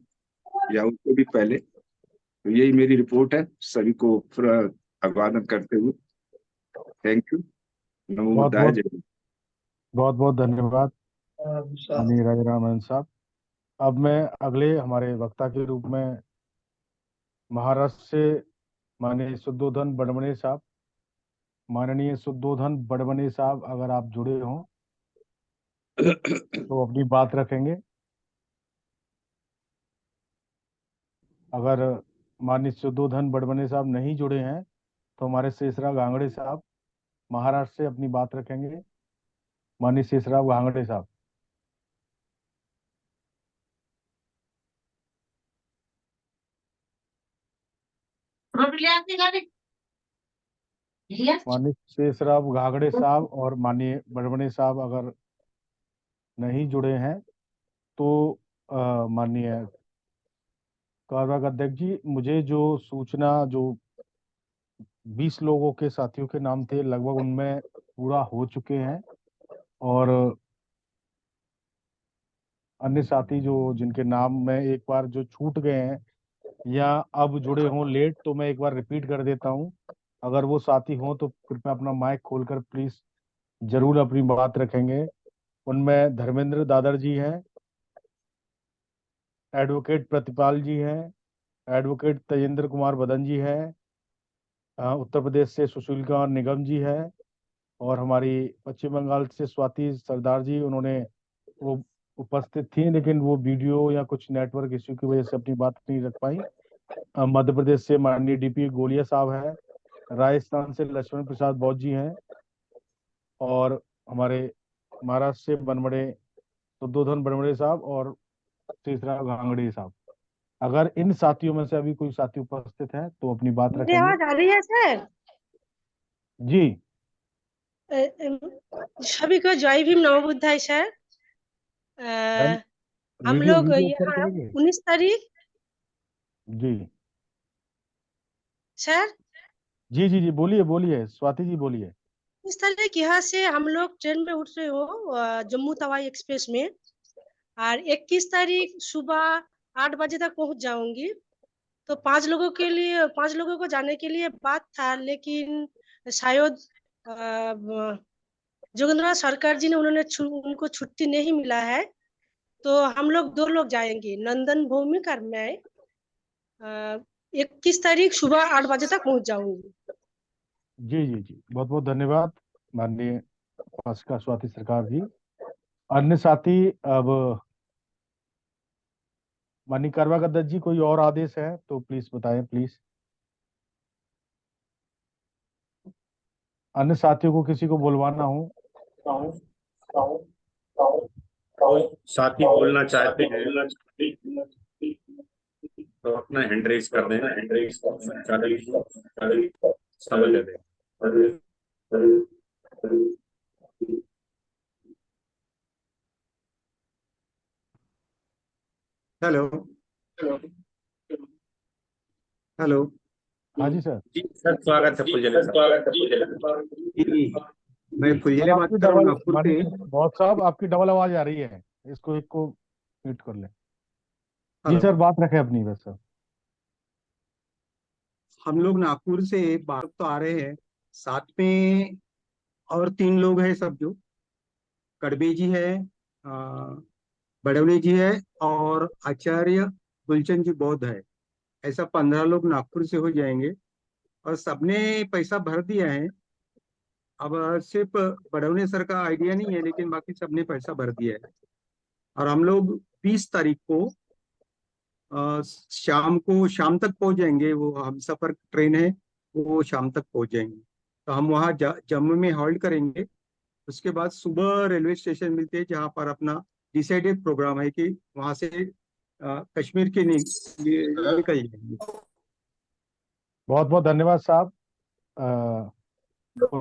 या उससे भी पहले। तो यही मेरी रिपोर्ट है, सभी को फिर अभिवादन करते हुए थैंक यू। नमो बहुत बुद्धाय, बहुत जय हिंद। बहुत बहुत धन्यवाद माननीय राजाराम साहब। अब मैं अगले हमारे वक्ता के रूप में महाराष्ट्र से माननीय शुद्धोधन बड़बने साहब, माननीय शुद्धोधन बड़बने साहब अगर आप जुड़े हों तो अपनी बात रखेंगे। अगर माननीय शुद्धोधन बड़बने साहब नहीं जुड़े हैं तो हमारे शेषराव गांगड़े साहब महाराष्ट्र से अपनी बात रखेंगे। माननीय शेषराव गांगड़े साहब। माननीय शेषराव गागड़े साहब और माननीय बड़बने साहब अगर नहीं जुड़े हैं तो माननीय कार्यवाहक अध्यक्ष जी, मुझे जो सूचना जो 20 लोगों के साथियों के नाम थे लगभग उनमें पूरा हो चुके हैं, और अन्य साथी जो जिनके नाम में एक बार जो छूट गए हैं या अब जुड़े हों लेट, तो मैं एक बार रिपीट कर देता हूं। अगर वो साथी हों तो कृपया अपना माइक खोलकर प्लीज जरूर अपनी बात रखेंगे। उनमें धर्मेंद्र दादर जी हैं, एडवोकेट प्रतिपाल जी हैं, एडवोकेट तेजेंद्र कुमार बदन जी हैं, उत्तर प्रदेश से सुशील कुमार निगम जी है, और हमारी पश्चिम बंगाल से स्वाति सरदार जी, उन्होंने वो उपस्थित थी लेकिन वो वीडियो या कुछ नेटवर्क इश्यू की वजह से अपनी बात नहीं रख पाई। मध्य प्रदेश से माननीय डीपी गोलिया साहब हैं, राजस्थान से लक्ष्मण प्रसाद बौद्ध जी हैं, और हमारे महाराष्ट्र से बनबड़े शुद्धोधन बनबड़े साहब और शेषराव गांगड़े साहब। अगर इन साथियों में से अभी कोई साथी उपस्थित है तो अपनी बात रखेंगे। आवाज आ रही है सर? जी सभी को जय भीम नमो बुद्धाय सर। हम लोग यहाँ 19 तारीख जी सर। जी जी जी बोलिए बोलिए स्वाति जी बोलिए। इस तारीख यहाँ से हम लोग ट्रेन में उठ रहे हो जम्मू तवाई एक्सप्रेस में, और 21 तारीख सुबह 8 बजे तक पहुंच जाऊंगी। तो 5 लोगों को जाने के लिए बात था, लेकिन शायद जोगिंद्र सरकार जी ने उनको छुट्टी नहीं मिला है, तो हम लोग 2 लोग जाएंगे, नंदन भौमिक और मैं। 21 तारीख सुबह 8 बजे तक पहुंच जाऊंगी। जी जी जी बहुत बहुत धन्यवाद माननीय भास्कर स्वाति सरकार जी। अन्य साथी, अब माननीय कार्यवाहक अध्यक्ष जी कोई और आदेश है तो प्लीज बताएं प्लीज। अन्य साथियों को किसी को बुलवाना हो साथी बोलना चाहते हैं तो अपना हैंड रेज कर देना, हैंड रेज समझ लेते। Hello hello. हाँ जी सर। जी सर, स्वागत है फुलझले साहब। मैं फुलझले बात कर रहा हूँ नागपुर से। बहुत साहब आपकी डबल आवाज आ रही है, इसको एक को म्यूट कर लें। जी सर, बात रखें अपनी बस सर। हम लोग नागपुर से बाहर तो आ रहे हैं, साथ में और 3 लोग हैं, सब जो कड़बे जी है, बड़वले जी है और आचार्य गुलचंद जी बौद्ध है। ऐसा 15 लोग नागपुर से हो जाएंगे और सबने पैसा भर दिया है। अब सिर्फ बड़वले सर का आइडिया नहीं है, लेकिन बाकी सबने पैसा भर दिया है। और हम लोग 20 तारीख को शाम तक पहुंच जाएंगे। वो हम सफर ट्रेन है, वो शाम तक पहुंच जाएंगे। तो हम वहाँ जम्मू में हॉल्ट करेंगे। उसके बाद सुबह रेलवे स्टेशन मिलते हैं, जहाँ पर अपना डिसाइडेड प्रोग्राम है कि वहाँ से कश्मीर के निकल जाएंगे। बहुत बहुत धन्यवाद साहब,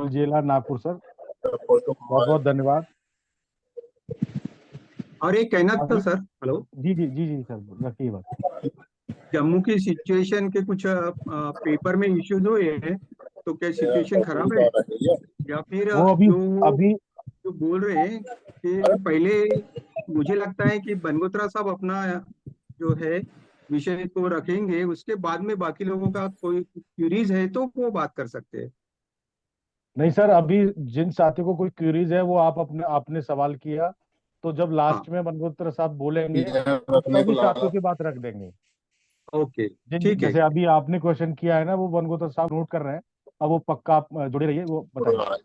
जिला नागपुर सर, बहुत बहुत धन्यवाद। और एक कहना था सर। हेलो। जी जी जी जी सर, रखिए बात। जम्मू की सिचुएशन के कुछ पेपर में इश्यूज हुए हैं, तो क्या सिचुएशन खराब है या फिर वो अभी जो बोल रहे हैं कि पहले मुझे लगता है कि बनगोत्रा साहब अपना जो है विषय को रखेंगे, उसके बाद में बाकी लोगों का कोई क्यूरीज है तो वो बात कर सकते हैं। नहीं सर, अभी जिन साथियों को कोई क्यूरीज है वो आपने सवाल किया, तो जब लास्ट में बनगोत्रा साहब बोलेंगे तो सभी साथियों की बात रख देंगे। ओके, ठीक है। जैसे अभी आपने क्वेश्चन किया है ना, वो बनगोत्रा साहब नोट कर रहे हैं। अब वो पक्का आप जुड़े रहिए, वो बताइए।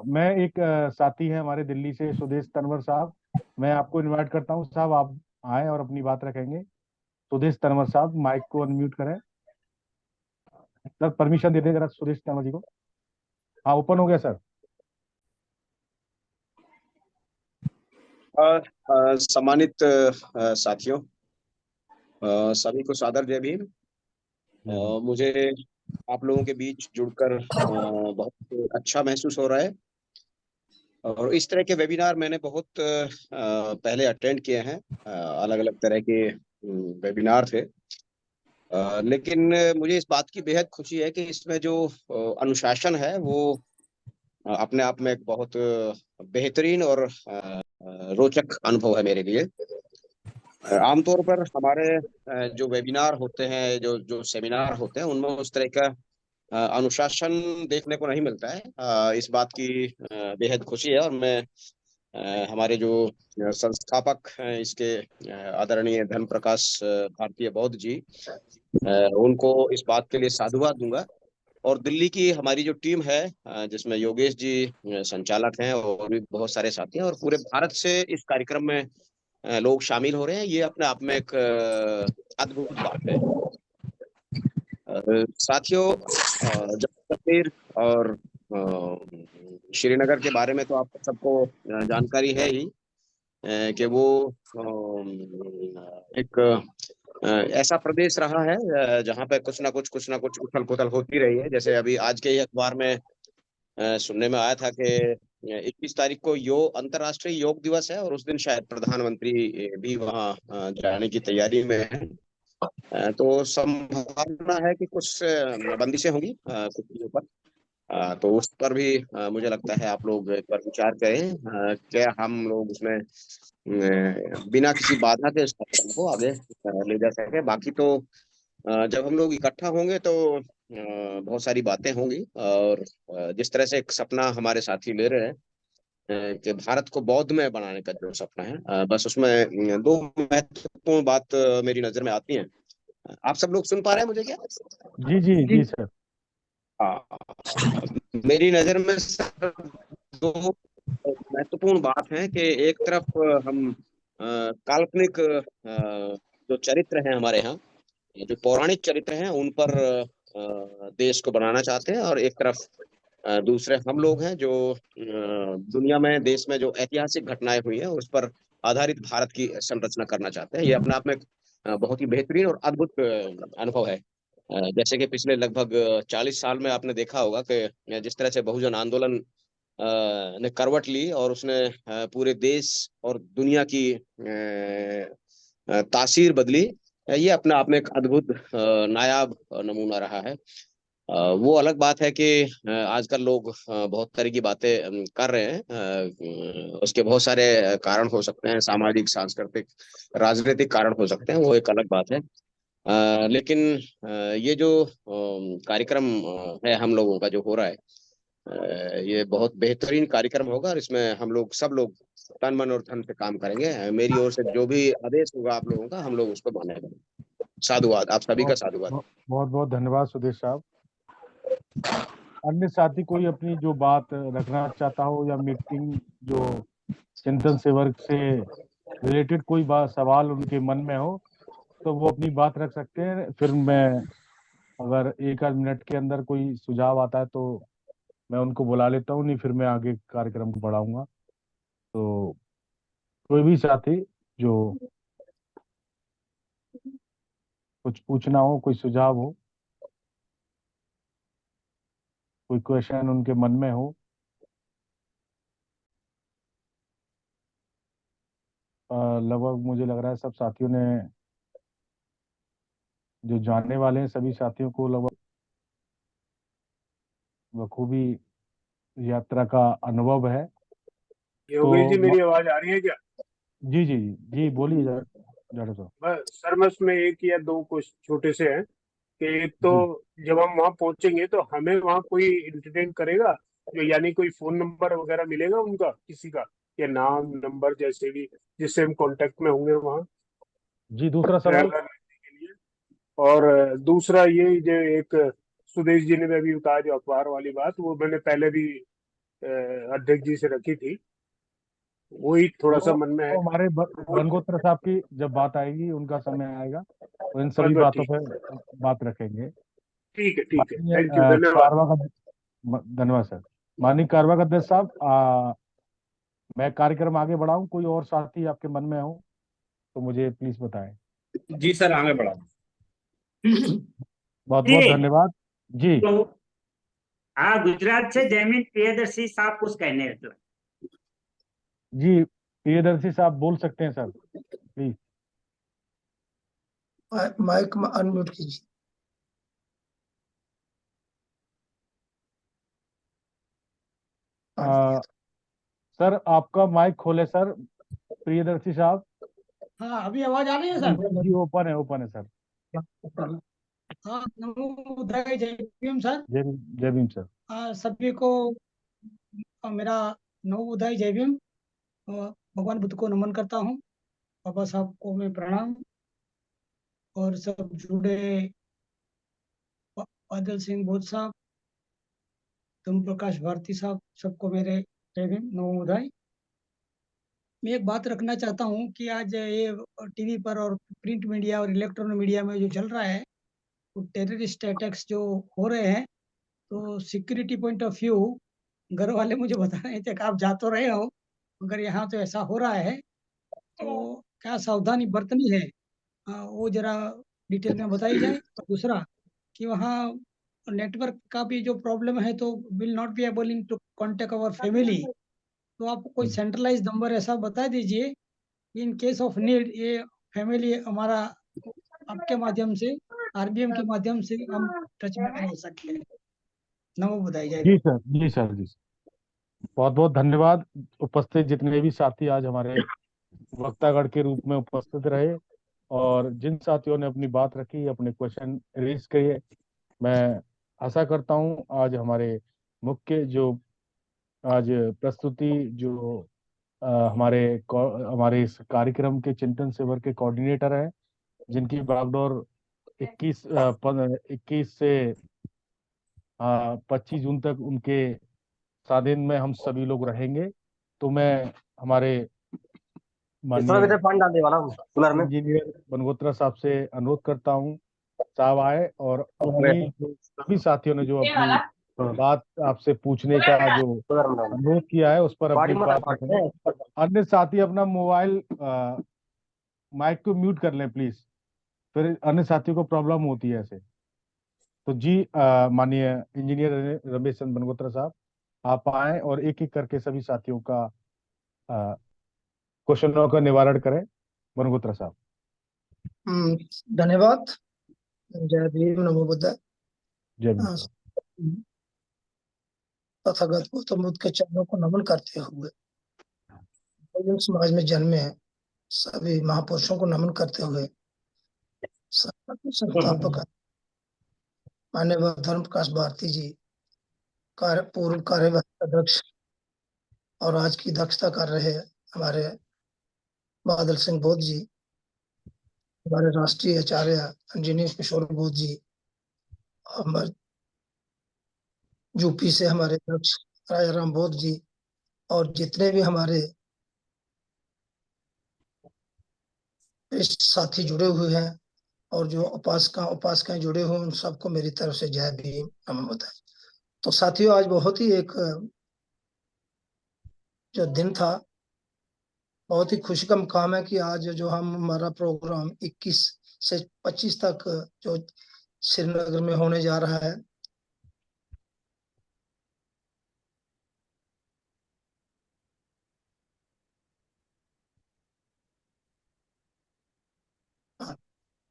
मैं एक साथी है हमारे दिल्ली से, सुदेश तनवर साहब, मैं आपको इनवाइट करता हूँ साहब, आप आए और अपनी बात रखेंगे। सुदेश तनवर साहब, माइक को अनम्यूट करें सर, परमिशन दे दें जरा सुदेश तनवर जी को। हाँ, ओपन हो गया सर। सम्मानित साथियों, सभी को सादर जय भीम। मुझे आप लोगों के बीच जुड़कर बहुत अच्छा महसूस हो रहा है। और इस तरह के वेबिनार मैंने बहुत पहले अटेंड किए हैं, अलग अलग तरह के वेबिनार थे। लेकिन मुझे इस बात की बेहद खुशी है कि इसमें जो अनुशासन है वो अपने आप में एक बहुत बेहतरीन और रोचक अनुभव है मेरे लिए। आमतौर पर हमारे जो वेबिनार होते हैं, जो सेमिनार होते हैं, उनमें उस तरह का अनुशासन देखने को नहीं मिलता है। इस बात की बेहद खुशी है और मैं हमारे जो संस्थापक हैं इसके, आदरणीय धर्म प्रकाश भारतीय बौद्ध जी, उनको इस बात के लिए साधुवाद दूंगा। और दिल्ली की हमारी जो टीम है, जिसमें योगेश जी संचालक हैं और भी बहुत सारे साथी हैं, और पूरे भारत से इस कार्यक्रम में लोग शामिल हो रहे हैं, ये अपने आप में एक अद्भुत बात है। साथियों, जम्मू कश्मीर और श्रीनगर के बारे में तो आप सबको जानकारी है ही, कि वो एक ऐसा प्रदेश रहा है जहाँ पे कुछ ना कुछ उथल पुथल होती रही है। जैसे अभी आज के ही अखबार में सुनने में आया था कि 21 तारीख को अंतर्राष्ट्रीय योग दिवस है और उस दिन शायद प्रधानमंत्री भी वहाँ जाने की तैयारी में है। तो संभावना है कि कुछ बंदिशें होंगी कुछ चीजों पर, तो उस पर भी मुझे लगता है आप लोग एक बार विचार करें, क्या हम लोग उसमें बिना किसी बाधा के इस कार्यक्रम को आगे ले जा सके। बाकी तो जब हम लोग इकट्ठा होंगे तो बहुत सारी बातें होंगी। और जिस तरह से एक सपना हमारे साथी ले रहे हैं कि भारत को बौद्धमय बनाने का जो सपना है, बस उसमें दो महत्वपूर्ण बात मेरी नजर में आती हैं। आप सब लोग सुन पा रहे हैं मुझे क्या? जी जी जी सर। मेरी नजर में दो महत्वपूर्ण बात है कि एक तरफ हम काल्पनिक जो चरित्र हैं हमारे यहाँ, जो पौराणिक चरित्र हैं, उन पर देश को बनाना चाहते हैं, और एक तरफ दूसरे हम लोग हैं जो दुनिया में, देश में जो ऐतिहासिक घटनाएं हुई हैं उस पर आधारित भारत की संरचना करना चाहते हैं। ये अपने आप में बहुत ही बेहतरीन और अद्भुत अनुभव है। जैसे कि पिछले लगभग 40 साल में आपने देखा होगा कि जिस तरह से बहुजन आंदोलन ने करवट ली और उसने पूरे देश और दुनिया की तासीर बदली, ये अपने आप में एक अद्भुत नायाब नमूना रहा है। वो अलग बात है कि आजकल लोग बहुत तरह की बातें कर रहे हैं। उसके बहुत सारे कारण हो सकते हैं, सामाजिक, सांस्कृतिक, राजनीतिक कारण हो सकते हैं, वो एक अलग बात है। लेकिन ये जो कार्यक्रम है हम लोगों का जो हो रहा है, ये बहुत बेहतरीन कार्यक्रम होगा और इसमें हम लोग सब लोग तन मन और धन से काम करेंगे। मेरी ओर से जो भी आदेश होगा आप लोगों का, हम लोग उसको मानेंगे। साधुवाद, आप सभी का साधुवाद। बहुत बहुत धन्यवाद सुदेश साहब। अन्य साथी कोई अपनी जो बात रखना चाहता हो या मीटिंग जो चिंतन से वर्ग से रिलेटेड कोई बात सवाल उनके मन में हो तो वो अपनी बात रख सकते हैं। फिर मैं अगर एक आध मिनट के अंदर कोई सुझाव आता है तो मैं उनको बुला लेता हूँ, नहीं फिर मैं आगे कार्यक्रम को बढ़ाऊंगा। तो कोई भी साथी जो कुछ पूछना हो, कोई सुझाव हो, कोई क्वेश्चन उनके मन में हो, लगभग मुझे लग रहा है सब साथियों ने, जो जानने वाले हैं सभी साथियों को लगभग बखूबी यात्रा का अनुभव है। योगेश जी, तो मेरी आवाज आ रही है क्या? जी जी जी बोलिए जाडो साहब। बस सर, बस में एक या दो कुछ छोटे से हैं कि एक तो जब हम वहाँ पहुंचेंगे तो हमें वहाँ कोई इंटरटेन करेगा, जो यानी कोई फोन नंबर वगैरह मिलेगा उनका, किसी का, या नाम नंबर जैसे भी, जिससे हम कांटेक्ट में होंगे वहाँ जी दूसरा सवाल। ट्रैवलर के लिए। और दूसरा ये जो एक सुदेश जी ने अभी बताया जो अखबार वाली बात, वो मैंने पहले भी अध्यक्ष जी से रखी थी, वही थोड़ा सा मन में है। तो हमारे बनगोत्रा साहब की जब बात आएगी, उनका समय आएगा तो इन सभी बस बातों ठीक पर बात रखेंगे। ठीक है, ठीक है, माननीय थैंक यू, धन्यवाद। कारवा का धन्यवाद सर। माननीय कारवा अध्यक्ष साहब, मैं कार्यक्रम आगे बढ़ाऊं, कोई और साथी आपके मन में हो तो मुझे प्लीज बताएं। जी सर, आगे बढ़ा। बहुत बहुत धन्यवाद जी। तो हाँ, गुजरात से जयमीन प्रियदर्शी साहब कुछ कहने रहे। जी प्रियदर्शी साहब बोल सकते हैं सर, प्लीज। माइक अनम्यूट कीजिए। सर आपका माइक खोले सर, प्रियदर्शी साहब। हाँ, अभी आवाज आ रही है सर? जी ओपन है सर। हाँ, नमो बुद्धाय, जय भीम सर। जय भीम सर। सभी को मेरा नमो बुद्धाय, जय भीम। भगवान बुद्ध को नमन करता हूँ। बाबा साहब को मैं प्रणाम, और सब जुड़े बादल सिंह बोध साहब, तुम प्रकाश भारती साहब, सबको मेरे जय भीम, नमो बुद्धाय। मैं एक बात रखना चाहता हूँ कि आज ये टीवी पर और प्रिंट मीडिया और इलेक्ट्रॉनिक मीडिया में जो चल रहा है, वो टेररिस्ट अटैक्स जो हो रहे हैं, तो सिक्योरिटी पॉइंट ऑफ व्यू घर वाले मुझे बता रहे थे कि आप जा तो रहे हो, अगर यहाँ तो ऐसा हो रहा है तो क्या सावधानी बरतनी है, वो जरा डिटेल में बताई जाए। और दूसरा कि वहाँ नेटवर्क का भी जो प्रॉब्लम है, तो will not be able to contact our family, तो आप कोई सेंट्रलाइज नंबर ऐसा बता दीजिए, इन केस ऑफ नीड ये फैमिली हमारा आपके माध्यम से, आरबीएम के माध्यम से हम टच में रह सकते हैं। नमो बुद्धाय, जय जी सर जी सर जी सर। बहुत बहुत धन्यवाद उपस्थित जितने भी साथी आज हमारे वक्तागण के रूप में उपस्थित रहे, और जिन साथियों ने अपनी बात रखी, अपने क्वेश्चन रेज किए। मैं आशा करता हूं आज हमारे मुख्य जो आज प्रस्तुति जो हमारे इस कार्यक्रम के चिंतन सेवर के कोऑर्डिनेटर हैं, जिनकी बागडोर 21 से 25 जून तक उनके सानिध्य में हम सभी लोग रहेंगे। तो मैं हमारे माननीय इंजीनियर बनगोत्रा साहब से अनुरोध करता हूं, साहब आए और अपनी सभी साथियों ने जो अपनी बात आपसे पूछने का जो अनुरोध किया है उस पर अपनी बात रखें। अन्य साथी अपना मोबाइल माइक को म्यूट कर लें प्लीज, फिर अन्य साथियों को प्रॉब्लम होती है ऐसे। तो जी माननीय इंजीनियर रमेश चंद्र बनगोत्रा साहब, आप आए और एक एक करके सभी साथियों का क्वेश्चनों का निवारण करें। बनगोत्रा साहब। धन्यवाद। जय भीम, नमो बुद्धाय। जय भीम। तथागत गौतम बुद्ध के चरणों को नमन करते हुए बहुजन समाज में जन्मे सभी महापुरुषों को नमन करते हुए संस्थापक माननीय धर्म प्रकाश भारती जी पूर्व कार्यवाहक अध्यक्ष और आज की अध्यक्षता कर रहे हमारे बादल सिंह बोध जी, हमारे राष्ट्रीय आचार्य इंजीनियर किशोर बोध जी, हमारे यूपी से हमारे अध्यक्ष राजाराम बोध जी, और जितने भी हमारे साथी जुड़े हुए हैं और जो उपासकाएं जुड़े हुए हैं, उन सबको मेरी तरफ से जय भीम नमो बुद्धाय। तो साथियों, आज बहुत ही एक जो दिन था, बहुत ही खुशी का मुकाम है कि आज जो हमारा प्रोग्राम 21 से 25 तक जो श्रीनगर में होने जा रहा है,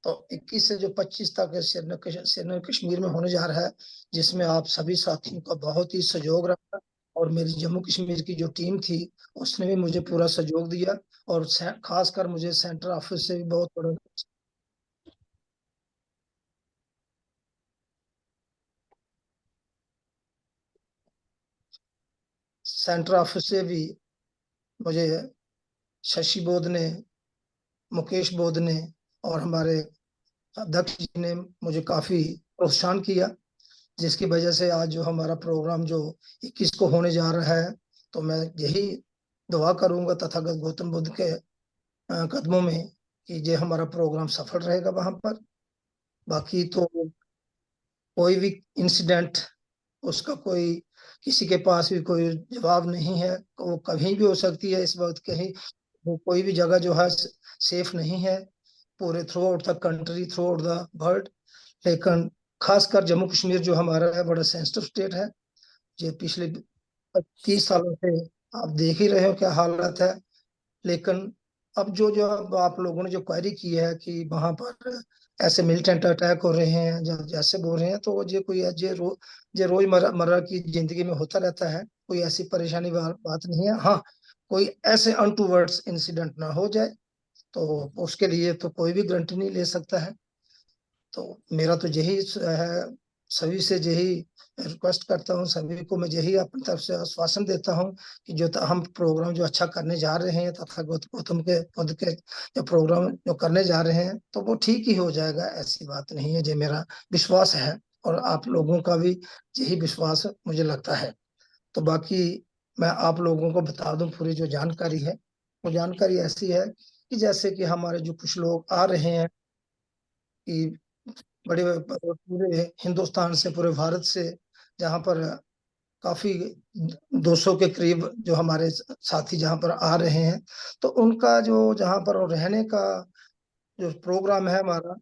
तो 21 से जो 25 तक श्रीनगर कश्मीर में होने जा रहा है, जिसमें आप सभी साथियों का बहुत ही सहयोग रहा और मेरी जम्मू कश्मीर की जो टीम थी उसने भी मुझे पूरा सहयोग दिया और खासकर मुझे सेंटर ऑफिस से भी बहुत बड़ा सेंटर ऑफिस से भी मुझे शशि बोध ने, मुकेश बोध ने और हमारे अध्यक्ष जी ने मुझे काफी प्रोत्साहन किया, जिसकी वजह से आज जो हमारा प्रोग्राम जो 21 को होने जा रहा है, तो मैं यही दुआ करूंगा तथागत गौतम बुद्ध के कदमों में कि ये हमारा प्रोग्राम सफल रहेगा वहां पर। बाकी तो कोई भी इंसिडेंट, उसका कोई किसी के पास भी कोई जवाब नहीं है, वो कहीं भी हो सकती है। इस वक्त कहीं वो कोई भी जगह जो है सेफ नहीं है पूरे through out the country, through out the world, लेकिन खासकर जम्मू कश्मीर जो हमारा है बड़ा सेंसिटिव स्टेट है। ये पिछले 30 सालों से आप देख ही रहे हो क्या हालत है। लेकिन अब जो आप लोगों ने जो क्वेरी की है कि वहां पर ऐसे मिलिटेंट अटैक हो रहे हैं जैसे बोल रहे हैं, तो ये कोई ये रोजमर्रा की जिंदगी में होता रहता है, कोई ऐसी परेशानी बात नहीं है। हाँ, कोई ऐसे अनटूवर्ड्स इंसिडेंट ना हो जाए, तो उसके लिए तो कोई भी गारंटी नहीं ले सकता है। तो मेरा तो यही है, सभी से यही रिक्वेस्ट करता हूँ, सभी को मैं यही अपनी तरफ से आश्वासन देता हूँ कि जो हम प्रोग्राम जो अच्छा करने जा रहे हैं तथा गौतम के बुद्ध के जो प्रोग्राम जो करने जा रहे हैं, तो वो ठीक ही हो जाएगा, ऐसी बात नहीं है। ये मेरा विश्वास है और आप लोगों का भी यही विश्वास मुझे लगता है। तो बाकी मैं आप लोगों को बता दूं, पूरी जो जानकारी है वो जानकारी ऐसी है कि जैसे कि हमारे जो कुछ लोग आ रहे हैं कि बड़े पूरे हिंदुस्तान से, पूरे भारत से, जहाँ पर काफी 200 के करीब जो हमारे साथी जहाँ पर आ रहे हैं, तो उनका जो जहाँ पर रहने का जो प्रोग्राम है हमारा,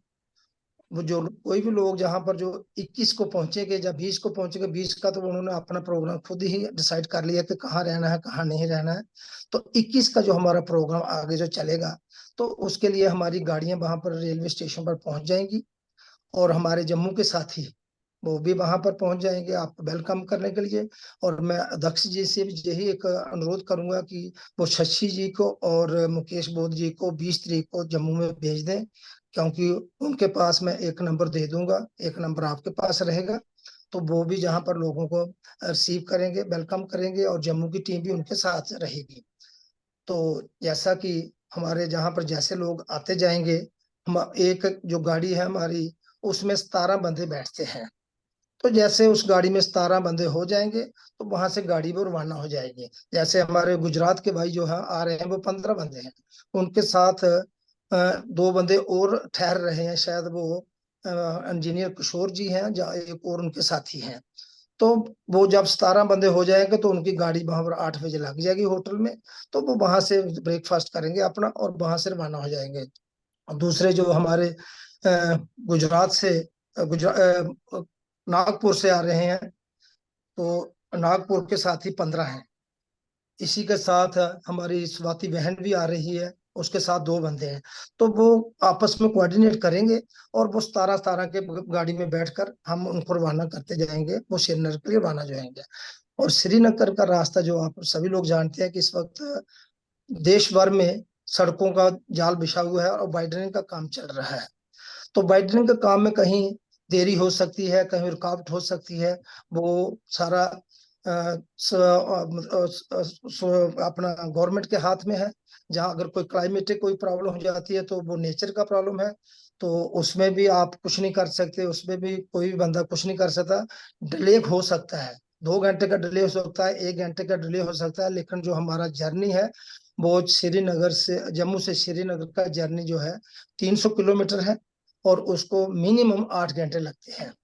वो जो कोई भी लोग जहाँ पर जो 21 को पहुंचेंगे या 20 को पहुंचेंगे, 20 का तो उन्होंने अपना प्रोग्राम खुद ही डिसाइड कर लिया कि कहाँ रहना है कहाँ नहीं रहना है। तो 21 का जो हमारा प्रोग्राम आगे जो चलेगा, तो उसके लिए हमारी गाड़ियां वहां पर रेलवे स्टेशन पर पहुंच जाएंगी और हमारे जम्मू के साथी वो भी वहां पर पहुंच जाएंगे आपको वेलकम करने के लिए। और मैं अध्यक्ष जी से भी यही एक अनुरोध करूंगा कि वो शशि जी को और मुकेश बोध जी को 20 तारीख को जम्मू में भेज दें, क्योंकि उनके पास मैं एक नंबर दे दूंगा, एक नंबर आपके पास रहेगा, तो वो भी जहां पर लोगों को रिसीव करेंगे, वेलकम करेंगे और जम्मू की टीम भी उनके साथ रहेगी। तो जैसा कि हमारे जहाँ पर जैसे लोग आते जाएंगे, हम एक जो गाड़ी है हमारी उसमें 17 बंदे बैठते हैं, तो जैसे उस गाड़ी में 17 बंदे हो जाएंगे तो वहां से गाड़ी वो रवाना हो जाएगी। जैसे हमारे गुजरात के भाई जो है आ रहे हैं वो 15 बंदे हैं, उनके साथ 2 बंदे और ठहर रहे हैं, शायद वो इंजीनियर किशोर जी हैं या एक और उनके साथी हैं। तो वो जब 17 बंदे हो जाएंगे तो उनकी गाड़ी वहां पर 8 बजे लग जाएगी होटल में, तो वो वहां से ब्रेकफास्ट करेंगे अपना और वहां से रवाना हो जाएंगे। दूसरे जो हमारे गुजरात से नागपुर से आ रहे हैं, तो नागपुर के साथी 15 हैं। इसी के साथ हमारी स्वाति बहन भी आ रही है, उसके साथ 2 बंदे हैं, तो वो आपस में कोऑर्डिनेट करेंगे और वो 17 के गाड़ी में बैठकर हम उनको रवाना करते जाएंगे, वो श्रीनगर के लिए रवाना जाएंगे। और श्रीनगर का रास्ता जो आप सभी लोग जानते हैं कि इस वक्त देश भर में सड़कों का जाल बिछा हुआ है और वाइडनिंग का काम चल रहा है। तो वाइडनिंग के काम में कहीं देरी हो सकती है, कहीं रुकावट हो सकती है, वो सारा अपना गवर्नमेंट के हाथ में है। जहां अगर कोई क्लाइमेटिक कोई प्रॉब्लम हो जाती है तो वो नेचर का प्रॉब्लम है, तो उसमें भी आप कुछ नहीं कर सकते, उसमें भी कोई भी बंदा कुछ नहीं कर सकता। डिले हो सकता है, 2 घंटे का डिले हो सकता है, 1 घंटे का डिले हो सकता है, लेकिन जो हमारा जर्नी है वो श्रीनगर से, जम्मू से श्रीनगर का जर्नी जो है 300 किलोमीटर है और उसको मिनिमम 8 घंटे लगते हैं।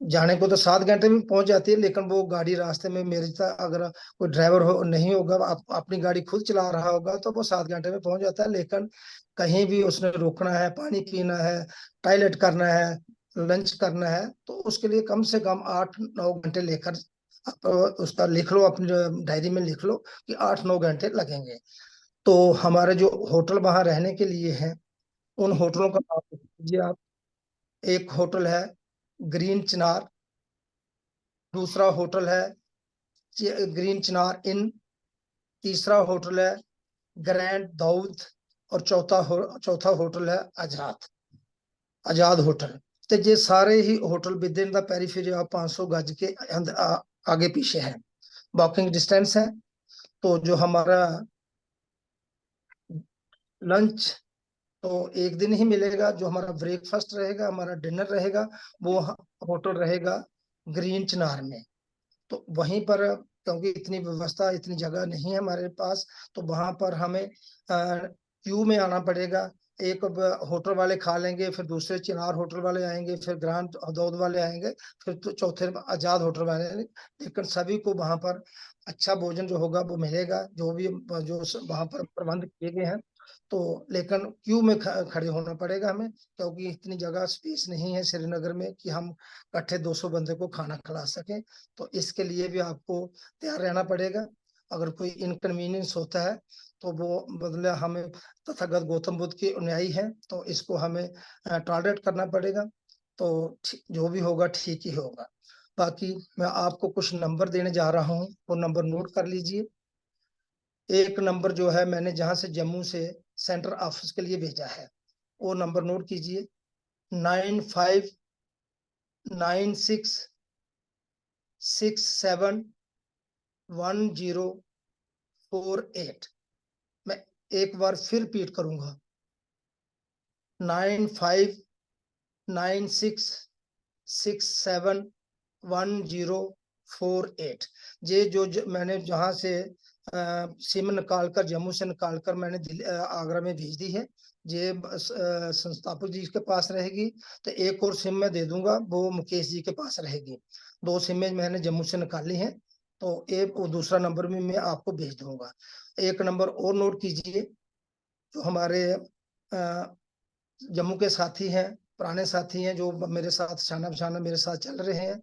जाने को तो 7 घंटे में पहुंच जाती है, लेकिन वो गाड़ी रास्ते में मेरी अगर कोई ड्राइवर हो नहीं होगा, अपनी गाड़ी खुद चला रहा होगा तो वो 7 घंटे में पहुंच जाता है। लेकिन कहीं भी उसने रुकना है, पानी पीना है, टॉयलेट करना है, लंच करना है, तो उसके लिए कम से कम 8-9 घंटे लेकर आप उसका लिख लो, अपनी डायरी में लिख लो कि 8-9 घंटे लगेंगे। तो हमारे जो होटल वहां रहने के लिए हैं, उन होटलों का नाम लीजिए आप। एक होटल है ग्रीन चिनार, दूसरा होटल है ग्रीन चिनार इन, तीसरा होटल है ग्रैंड दाऊद और चौथा होटल है आजाद होटल। तो ये सारे ही hotel with in the periphery of 500 गज के आगे पीछे है, वॉकिंग डिस्टेंस है। तो जो हमारा लंच तो एक दिन ही मिलेगा, जो हमारा ब्रेकफास्ट रहेगा, हमारा डिनर रहेगा, वो होटल रहेगा ग्रीन चिनार में। तो वहीं पर क्योंकि इतनी व्यवस्था, इतनी जगह नहीं है हमारे पास, तो वहां पर हमें क्यू में आना पड़ेगा। एक होटल वाले खा लेंगे, फिर दूसरे चिनार होटल वाले आएंगे, फिर ग्रांड दाऊद वाले आएंगे, फिर तो चौथे आजाद होटल वाले आएंगे। लेकिन सभी को वहां पर अच्छा भोजन जो होगा वो मिलेगा, जो भी जो वहां पर प्रबंध किए गए हैं। तो लेकिन क्यू में खड़े होना पड़ेगा हमें, क्योंकि इतनी जगह स्पेस नहीं है श्रीनगर में कि हम इकट्ठे 200 बंदे को खाना खिला सकें। तो इसके लिए भी आपको तैयार रहना पड़ेगा। अगर कोई इनकन्वीनियंस होता है तो वो मतलब हमें तथागत गौतम बुद्ध के अनुयायी हैं, तो इसको हमें टॉलरेट करना पड़ेगा। तो जो भी होगा ठीक ही होगा। बाकी मैं आपको कुछ नंबर देने जा रहा हूँ, वो नंबर नोट कर लीजिए। एक नंबर जो है मैंने जहां से जम्मू से सेंटर ऑफिस के लिए भेजा है, वो नंबर नोट कीजिए 9596671048। मैं एक बार फिर रिपीट करूंगा 9596671048। ये जो मैंने जहां से सिम निकालकर, जम्मू से निकालकर मैंने आगरा में भेज दी है, ये संस्थापक जी के पास रहेगी। तो एक और सिम मैं दे दूंगा, वो मुकेश जी के पास रहेगी। 2 सिमें मैंने जम्मू से निकाली हैं, तो एक दूसरा नंबर भी मैं आपको भेज दूंगा। एक नंबर और नोट कीजिए, जो हमारे जम्मू के साथी हैं, पुराने साथी हैं, जो मेरे साथ शाना बशाना मेरे साथ चल रहे हैं,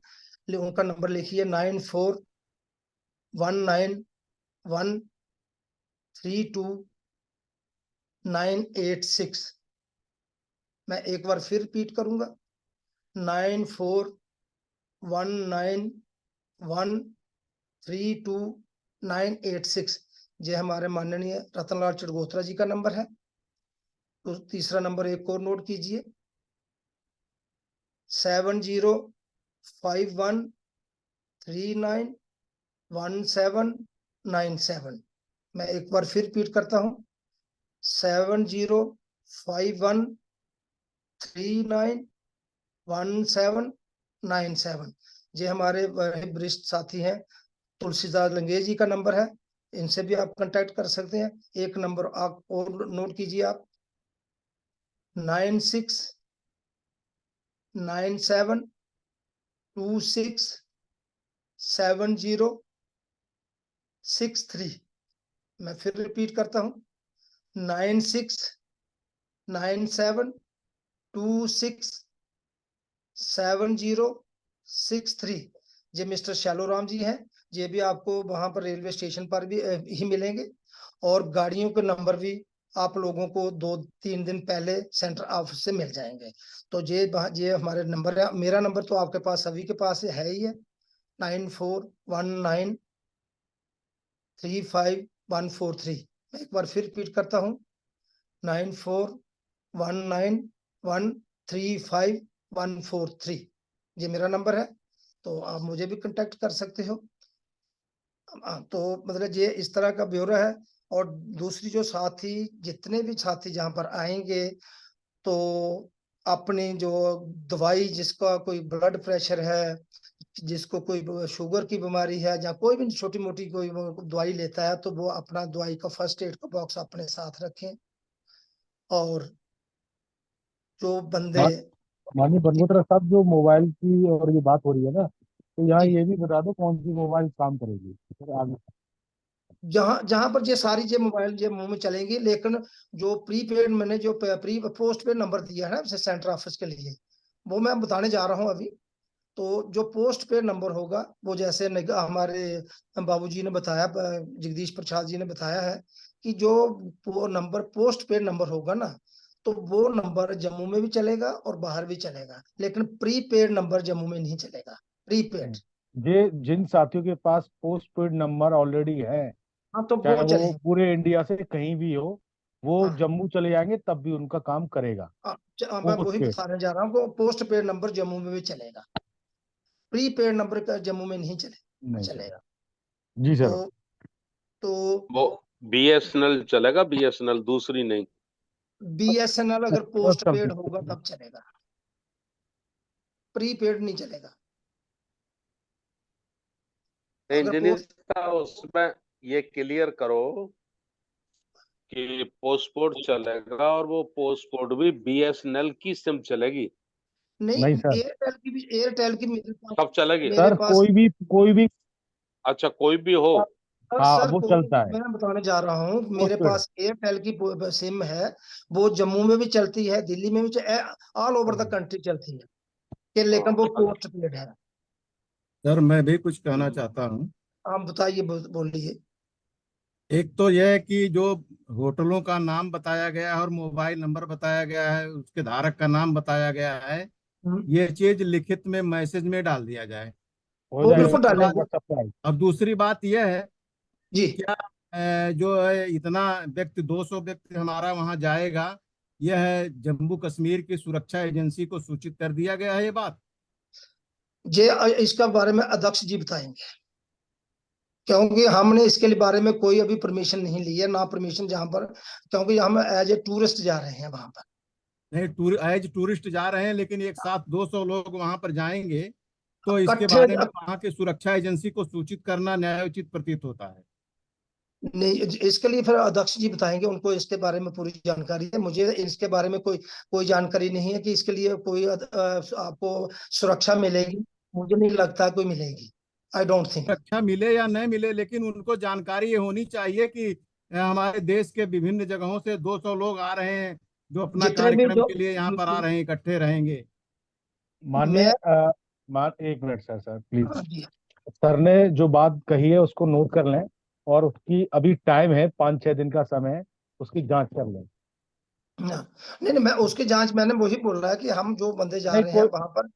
उनका नंबर लिखिए 9419132986। मैं एक बार फिर रिपीट करूंगा 9419132986। ये हमारे माननीय रतनलाल चड़गोत्रा जी का नंबर है। तो तीसरा नंबर एक और नोट कीजिए 7051391797। मैं एक बार फिर रिपीट करता हूँ 7051391797। ये हमारे वरिष्ठ साथी हैं, तुलसीदास लंगेश जी का नंबर है, इनसे भी आप कांटेक्ट कर सकते हैं। एक नंबर आप और नोट कीजिए आप 9697267063। मैं फिर रिपीट करता हूँ 9697267063। ये मिस्टर शैलो राम जी हैं, ये भी आपको वहां पर रेलवे स्टेशन पर भी ही मिलेंगे। और गाड़ियों के नंबर भी आप लोगों को 2-3 दिन पहले सेंटर ऑफिस से मिल जाएंगे। तो ये हमारे नंबर है। मेरा नंबर तो आपके पास सभी के पास है ही है, 9419351143। मैं एक बार फिर रिपीट करता हूँ, 9419135143। ये मेरा नंबर है, तो आप मुझे भी कांटेक्ट कर सकते हो। तो मतलब ये इस तरह का ब्यौरा है। और दूसरी जो साथी, जितने भी साथी जहाँ पर आएंगे, तो अपनी जो दवाई, जिसका कोई ब्लड प्रेशर है, जिसको कोई शुगर की बीमारी है, या कोई भी छोटी मोटी कोई दवाई लेता है, तो वो अपना दवाई का फर्स्ट एड का बॉक्स अपने साथ रखें। और जो बंदे माननीय बनमोत्रा साहब, जो मोबाइल की और ये बात हो रही है ना, तो यहाँ ये भी बता दो कौन सी मोबाइल काम करेगी फिर आगे। जहां पर ये सारी ये मोबाइल ये मुंह में चलेंगी, लेकिन जो प्रीपेड मैंने जो प्री पोस्ट पेड नंबर दिया है ना सेंटर ऑफिस के लिए, वो मैं बताने जा रहा हूं अभी। तो जो पोस्ट पेड नंबर होगा, वो जैसे हमारे बाबूजी ने बताया, जगदीश प्रसाद जी ने बताया है कि जो वो नंबर पोस्ट पेड नंबर होगा ना, तो वो नंबर जम्मू में भी चलेगा और बाहर भी चलेगा, लेकिन प्रीपेड नंबर जम्मू में नहीं चलेगा। प्रीपेड ये जिन साथियों के पास पोस्ट पेड नंबर ऑलरेडी है, हाँ, तो चाहे वो वो चलेगा। पूरे इंडिया से कहीं भी हो, वो हाँ। जम्मू चले जाएंगे तब भी उनका काम करेगा। मैं वही बताने जा रहा हूँ, पोस्ट पेड नंबर जम्मू में भी चलेगा, प्रीपेड नंबर का जम्मू में नहीं चलेगा। जी सर। तो वो BSNL चलेगा, BSNL दूसरी नहीं। BSNL अगर पोस्ट पेड होगा तब चलेगा, प्रीपेड नहीं चलेगा। इंजीनियर साहब, उसमें ये क्लियर करो कि पोस्टपोर्ट चलेगा और वो पोस्टपोर्ट भी BSNL की सिम चलेगी। नहीं सर। एयरटेल की मेरे पास, कब चलेगी सर कोई भी अच्छा, कोई भी हो। हाँ, वो चलता है। मैं बताने जा रहा हूँ, मेरे पास एयरटेल की सिम है, वो जम्मू में भी चलती है, दिल्ली में भी, ऑल ओवर द कंट्री चलती है, कि लेकिन वो पोस्ट पेड है। सर मैं भी कुछ कहना चाहता हूँ। आप बताइए, बोलिए। एक तो यह है कि जो होटलों का नाम बताया गया है और मोबाइल नंबर बताया गया है, उसके धारक का नाम बताया गया है, ये चीज लिखित में मैसेज में डाल दिया जाए। वो बिल्कुल डालेंगे। अब दूसरी बात यह है जी, क्या जो है इतना व्यक्ति 200 व्यक्ति हमारा वहां जाएगा, यह है जम्मू कश्मीर की सुरक्षा एजेंसी को सूचित कर दिया गया है ये बात? इसका बारे में अध्यक्ष जी बताएंगे, क्योंकि हमने इसके लिए बारे में कोई अभी परमिशन नहीं ली है, ना परमिशन जहां पर, क्योंकि हम एज ए टूरिस्ट जा रहे हैं वहां पर। नहीं, एज टूरिस्ट जा रहे हैं, लेकिन एक साथ 200 लोग वहां पर जाएंगे, तो इसके बारे में वहां के सुरक्षा एजेंसी को सूचित करना न्यायोचित प्रतीत होता है। नहीं, इसके लिए फिर अध्यक्ष जी बताएंगे, उनको इसके बारे में पूरी जानकारी है। मुझे इसके बारे में कोई जानकारी नहीं है कि इसके लिए कोई आपको सुरक्षा मिलेगी, मुझे नहीं लगता कोई मिलेगी। आई डोंट थिंक सुरक्षा मिले या नहीं मिले, लेकिन उनको जानकारी ये होनी चाहिए कि हमारे देश के विभिन्न जगहों से 200 लोग आ रहे हैं जो अपना कार्यक्रम के लिए यहाँ पर आ रहे हैं, इकट्ठे रहेंगे। माननीय एक मिनट सर प्लीज। सर ने जो बात कही है उसको नोट कर लें, और उसकी अभी टाइम है 5-6 दिन का समय है, उसकी जांच कर लें। नहीं, मैं उसकी जांच, मैंने वही बोल रहा है कि हम जो बंदे जा रहे हैं वहां पर,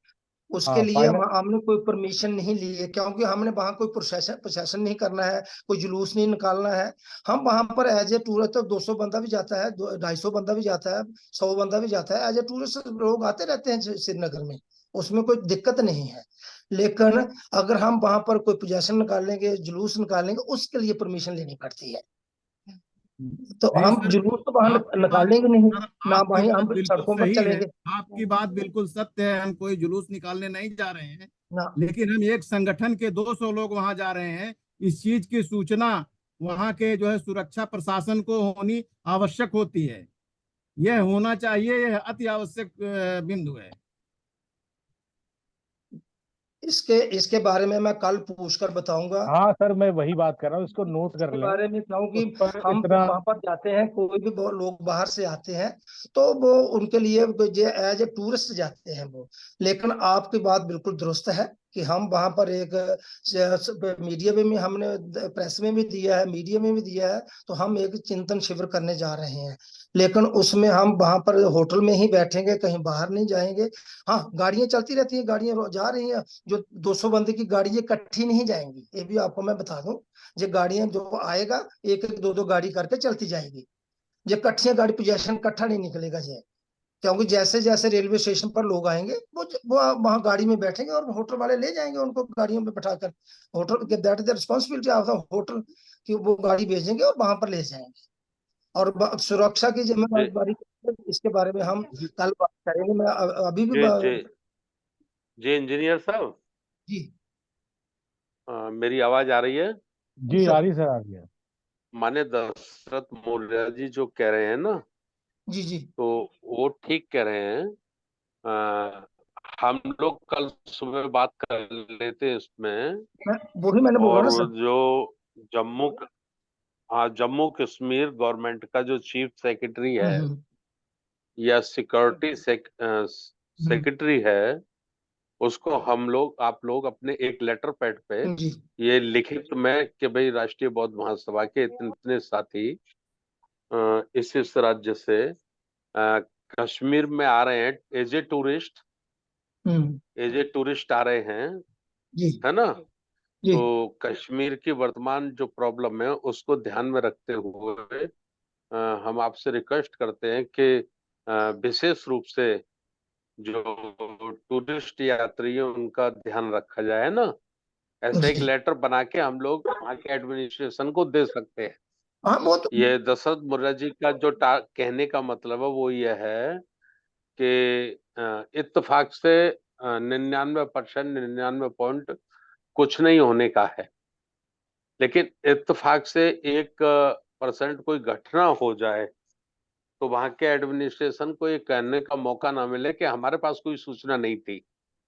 उसके लिए हमने कोई परमिशन नहीं ली है, क्योंकि हमने वहां कोई प्रशासन नहीं करना है, कोई जुलूस नहीं निकालना है। हम वहां पर एज ए टूरिस्ट, तो 200 बंदा भी जाता है, 250 बंदा भी जाता है, 100 बंदा भी जाता है, एज ए टूरिस्ट लोग आते रहते हैं श्रीनगर में, उसमें कोई दिक्कत नहीं है। लेकिन अगर हम वहां पर कोई प्रशासन निकालेंगे, जुलूस निकालेंगे, उसके लिए परमिशन लेनी पड़ती है। तो हम जुलूस तो वहां निकालेंगे नहीं, ना वहीं हम सड़कों पर चलेंगे। आपकी बात बिल्कुल सत्य है, हम कोई जुलूस निकालने नहीं जा रहे हैं, लेकिन हम एक संगठन के 200 लोग वहां जा रहे हैं, इस चीज की सूचना वहां के जो है सुरक्षा प्रशासन को होनी आवश्यक होती है। यह होना चाहिए, यह अति आवश्यक बिंदु है। इसके बारे में मैं कल पूछकर बताऊंगा। हाँ सर, मैं वही बात कर रहा हूँ, इसको नोट कर लें। बारे में क्योंकि हम वहां पर जाते हैं, कोई भी लोग बाहर से आते हैं, तो वो उनके लिए एज ए टूरिस्ट जाते हैं वो। लेकिन आपकी बात बिल्कुल दुरुस्त है कि हम वहां पर एक मीडिया में भी हमने प्रेस में भी दिया है, मीडिया में भी दिया है, तो हम एक चिंतन शिविर करने जा रहे हैं। लेकिन उसमें हम वहां पर होटल में ही बैठेंगे, कहीं बाहर नहीं जाएंगे। हाँ, गाड़ियां चलती रहती हैं, गाड़ियां जा रही हैं, जो 200 बंदे की गाड़ी ये इकट्ठी नहीं जाएंगी, ये भी आपको मैं बता दूं। ये गाड़ियां जो आएगा एक एक दो दो गाड़ी करके चलती जाएगी, ये इकट्ठियां गाड़ी पोजीशन इकट्ठा नहीं निकलेगा ये, क्योंकि जैसे जैसे रेलवे स्टेशन पर लोग आएंगे वो वहां गाड़ी में बैठेंगे और होटल वाले ले जाएंगे उनको गाड़ियों में बैठाकर। Hotel that is the responsibility of the hotel कि वो गाड़ी भेजेंगे और वहां पर ले जाएंगे। और सुरक्षा की जिम्मेदारी इसके बारे में हम कल बात करेंगे। मैं अभी भी जी इंजीनियर साहब जी मेरी आवाज आ रही है? जी आ रही सर, आ रही है। माने दशरथ मौर्य जी जो कह रहे हैं ना, जी जी, तो वो ठीक कह रहे हैं। हम लोग कल सुबह बात कर लेते हैं इसमें, वही मैंने बोला ना और सर। जो जम्मू कश्मीर गवर्नमेंट का जो चीफ सेक्रेटरी है या सिक्योरिटी सेक्रेटरी है, उसको हम लोग आप लोग अपने एक लेटर पैड पे ये लिखित में कि भाई राष्ट्रीय बौद्ध महासभा के इतने साथी इस राज्य से कश्मीर में आ रहे हैं एज ए टूरिस्ट आ रहे हैं, है ना? तो कश्मीर की वर्तमान जो प्रॉब्लम है उसको ध्यान में रखते हुए हम आपसे रिक्वेस्ट करते हैं कि विशेष रूप से जो टूरिस्ट यात्री है उनका ध्यान रखा जाए ना। ऐसा एक लेटर बना के हम लोग वहाँ के एडमिनिस्ट्रेशन को दे सकते हैं। ये दशरथ मौर्य जी का जो कहने का मतलब है वो ये है कि इत्तेफाक से 99% कुछ नहीं होने का है, लेकिन इत्तेफाक से 1% कोई घटना हो जाए तो वहां के एडमिनिस्ट्रेशन को ये कहने का मौका ना मिले कि हमारे पास कोई सूचना नहीं थी।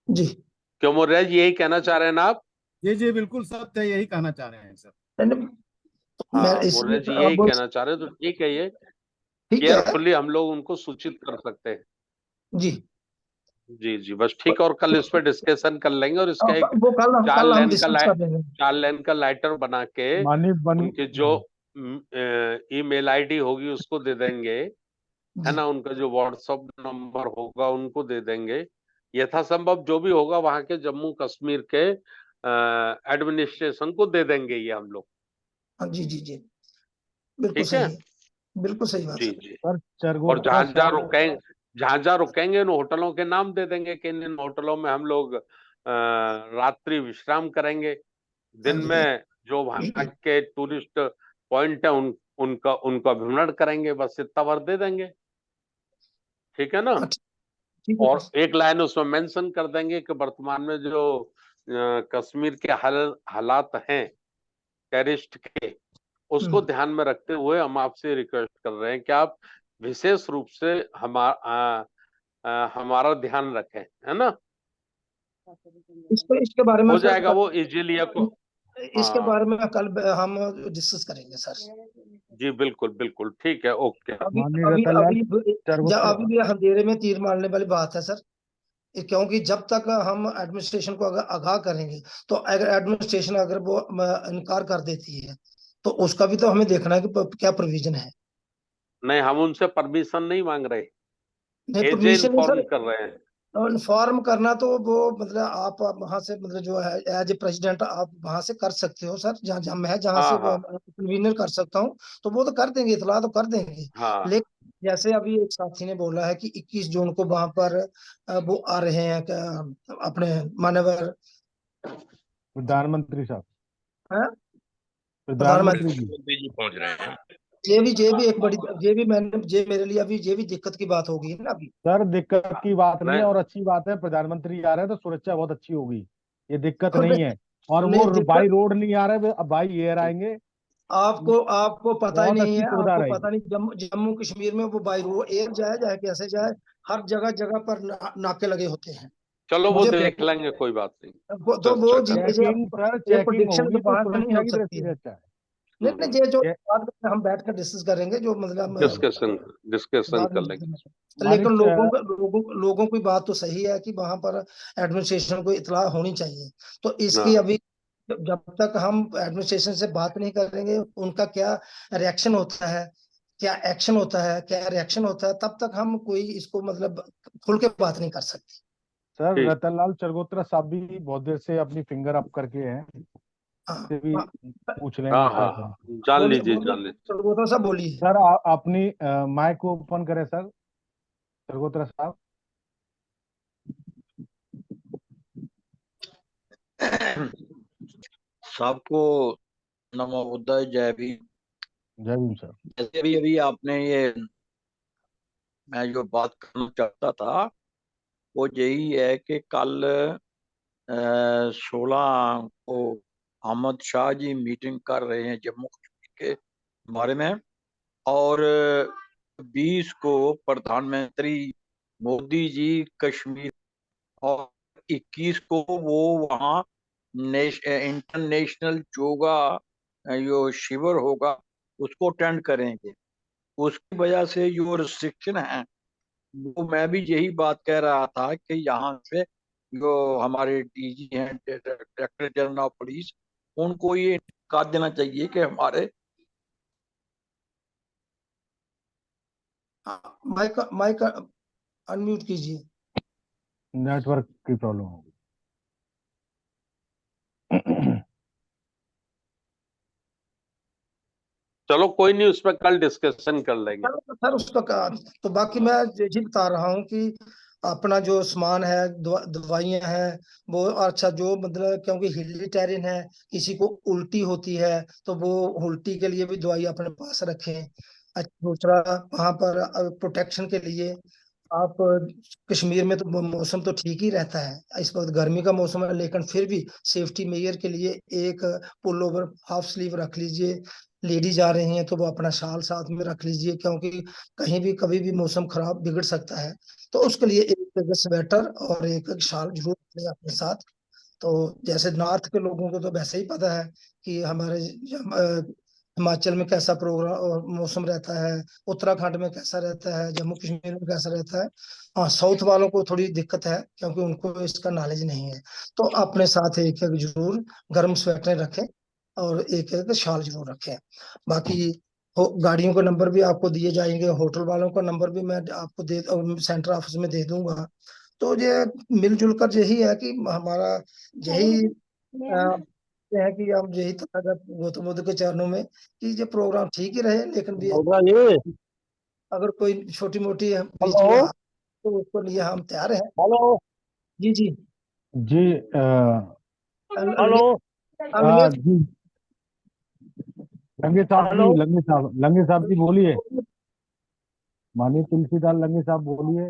जी क्यों मौर्य जी यही कहना चाह रहे हैं ना आप? जी बिल्कुल सत्य, यही कहना चाह रहे हैं सर। मौर्य जी यही कहना चाह रहे हैं, तो ठीक है, ये केयरफुली हम लोग उनको सूचित कर सकते हैं। जी बस ठीक है, और कल इस पे डिस्कशन कर लेंगे और इसका एक 4 लेन का लाइटर बना के उनकी जो ईमेल आईडी होगी उसको दे देंगे, है ना? उनका जो व्हाट्सएप नंबर होगा उनको दे देंगे। यथासंभव जो भी होगा वहां के जम्मू कश्मीर के एडमिनिस्ट्रेशन को दे देंगे ये हम लोग। जी जी जी, बिल्कुल सही, बिल्कुल सही बात जी। और जहां रुकेंगे उन होटलों के नाम दे देंगे कि इन होटलों में हम लोग रात्रि विश्राम करेंगे। दिन में जो वहां के टूरिस्ट पॉइंट है उनका भ्रमण करेंगे, बस इतना भर दे देंगे, ठीक है ना? और एक लाइन उसमें मेंशन कर देंगे कि वर्तमान में जो कश्मीर के हालात हैं टेररिस्ट के, उसको ध्यान में रखते हुए हम आपसे रिक्वेस्ट कर रहे हैं कि आप विशेष रूप से हमारा ध्यान रखें, है ना? इसके बारे में हो जाएगा वो इजीली आपको। इसके बारे में कल हम डिस्कस करेंगे सर। जी बिल्कुल ठीक है, ओके। अभी भी अंधेरे में तीर मारने वाली बात है सर, क्योंकि जब तक हम एडमिनिस्ट्रेशन को अगर आगाह करेंगे तो अगर एडमिनिस्ट्रेशन अगर वो इनकार कर देती है तो उसका भी तो हमें देखना है कि क्या प्रोविजन है। नहीं, हम उनसे परमिशन नहीं मांग रहे, परमिशन कर रहे हैं। इन्फॉर्म करना तो वो मतलब आप वहां से मतलब जो है एज ए प्रेसिडेंट आप वहां से कर सकते हो सर, जहाँ मैं जहाँ से कन्वीनर कर सकता हूँ तो वो तो कर देंगे, इतला तो कर देंगे। लेकिन जैसे अभी एक साथी ने बोला है कि 21 जून को वहां पर वो आ रहे हैं अपने मानवर प्रधानमंत्री साहब, प्रधानमंत्री जी पहुंच रहे हैं। ये भी एक बड़ी मेरे लिए अभी ये भी दिक्कत की बात होगी ना अभी। सर दिक्कत की बात नहीं है और अच्छी बात है, प्रधानमंत्री आ रहे हैं तो सुरक्षा बहुत अच्छी होगी, ये दिक्कत नहीं है। और वो बाई रोड नहीं आ रहे, अब बाई एयर आएंगे। आपको पता ही नहीं है, आपको पता नहीं जम्मू कश्मीर में वो बाई रोड एयर जाए कैसे जाए, हर जगह पर नाके लगे होते हैं। चलो वो देख लेंगे, कोई बात नहीं। तो वो प्रेडिक्शन तो बाहर नहीं हो सकती है। नहीं ये जो बात हम बैठ कर डिस्कस करेंगे, जो मतलब डिस्कशन कर लेंगे। लेकिन लोगों की बात तो सही है कि वहां पर एडमिनिस्ट्रेशन को इतला होनी चाहिए। तो इसकी अभी जब तक हम एडमिनिस्ट्रेशन से बात नहीं करेंगे, उनका क्या रिएक्शन होता है, क्या एक्शन होता है, क्या रिएक्शन होता है, तब तक हम कोई इसको मतलब खुल के बात नहीं कर सकते। सर रतनलाल चरगोत्रा साहब भी बहुत देर से अपनी फिंगर अप करके हैं, से भी पूछ लेंगे। हाँ जान लीजिए चरगोत्रा साहब बोलिए। सर अपनी माइक को ओपन करें सर, चरगोत्रा साहब। सबको नमो बुद्धाय, जय भीम। जय भीम सर। जैसे अभी आपने ये मैं जो बात करना चाहता था वो यही है कि कल 16 को अहमद शाह जी मीटिंग कर रहे हैं जम्मू कश्मीर के बारे में, और 20 को प्रधानमंत्री मोदी जी कश्मीर, और 21 को वो वहाँ इंटरनेशनल योगा जो शिविर होगा उसको अटेंड करेंगे। उसकी वजह से जो रिस्ट्रिक्शन है वो मैं भी यही बात कह रहा था कि यहाँ से जो हमारे डीजी हैं, डायरेक्टर जनरल ऑफ पुलिस, उनको ये कहा देना चाहिए कि हमारे माइक अनम्यूट कीजिए। नेटवर्क की प्रॉब्लम होगी। चलो कोई नहीं, उस पर कल डिस्कशन कर लेंगे। सर उसका तो बाकी मैं यही बता रहा हूँ कि अपना जो सामान है, दवाइयाँ हैं वो अच्छा, जो मतलब क्योंकि हिलिटेरिन है, किसी को उल्टी होती है तो वो उल्टी के लिए भी दवाई अपने पास रखें। दूसरा वहां पर प्रोटेक्शन के लिए आप कश्मीर में तो मौसम तो ठीक ही रहता है, इस वक्त गर्मी का मौसम है, लेकिन फिर भी सेफ्टी मेजर के लिए एक पुल ओवर हाफ स्लीव रख लीजिए। लेडी जा रही हैं तो वो अपना शाल साथ में रख लीजिए, क्योंकि कहीं भी कभी भी मौसम खराब बिगड़ सकता है। तो उसके लिए एक स्वेटर और एक शाल जरूर रखें अपने साथ। तो जैसे नॉर्थ के लोगों को तो वैसे ही पता है कि हमारे हिमाचल में कैसा प्रोग्राम मौसम रहता है, उत्तराखंड में कैसा रहता है, जम्मू कश्मीर में कैसा रहता है। हाँ, साउथ वालों को थोड़ी दिक्कत है क्योंकि उनको इसका नॉलेज नहीं है। तो अपने साथ एक एक जरूर गर्म स्वेटर रखें और एक एक शाल जरूर रखें। बाकी गाड़ियों का नंबर भी आपको दिए जाएंगे, होटल वालों का नंबर भी मैं आपको सेंटर ऑफिस में दे दूंगा। तो ये मिलजुल कर यही है कि हमारा यही है कि हम यही तथागत गौतम बुद्ध के चरणों में कि ये प्रोग्राम ठीक ही रहे, लेकिन भी अगर कोई छोटी मोटी बीच में तो उसको लिए हम तैयार हैं। हेलो जी जी जी हेलो जी लंगे साहब जी बोलिए। माननीय तुलसीदास लंगे साहब बोलिए।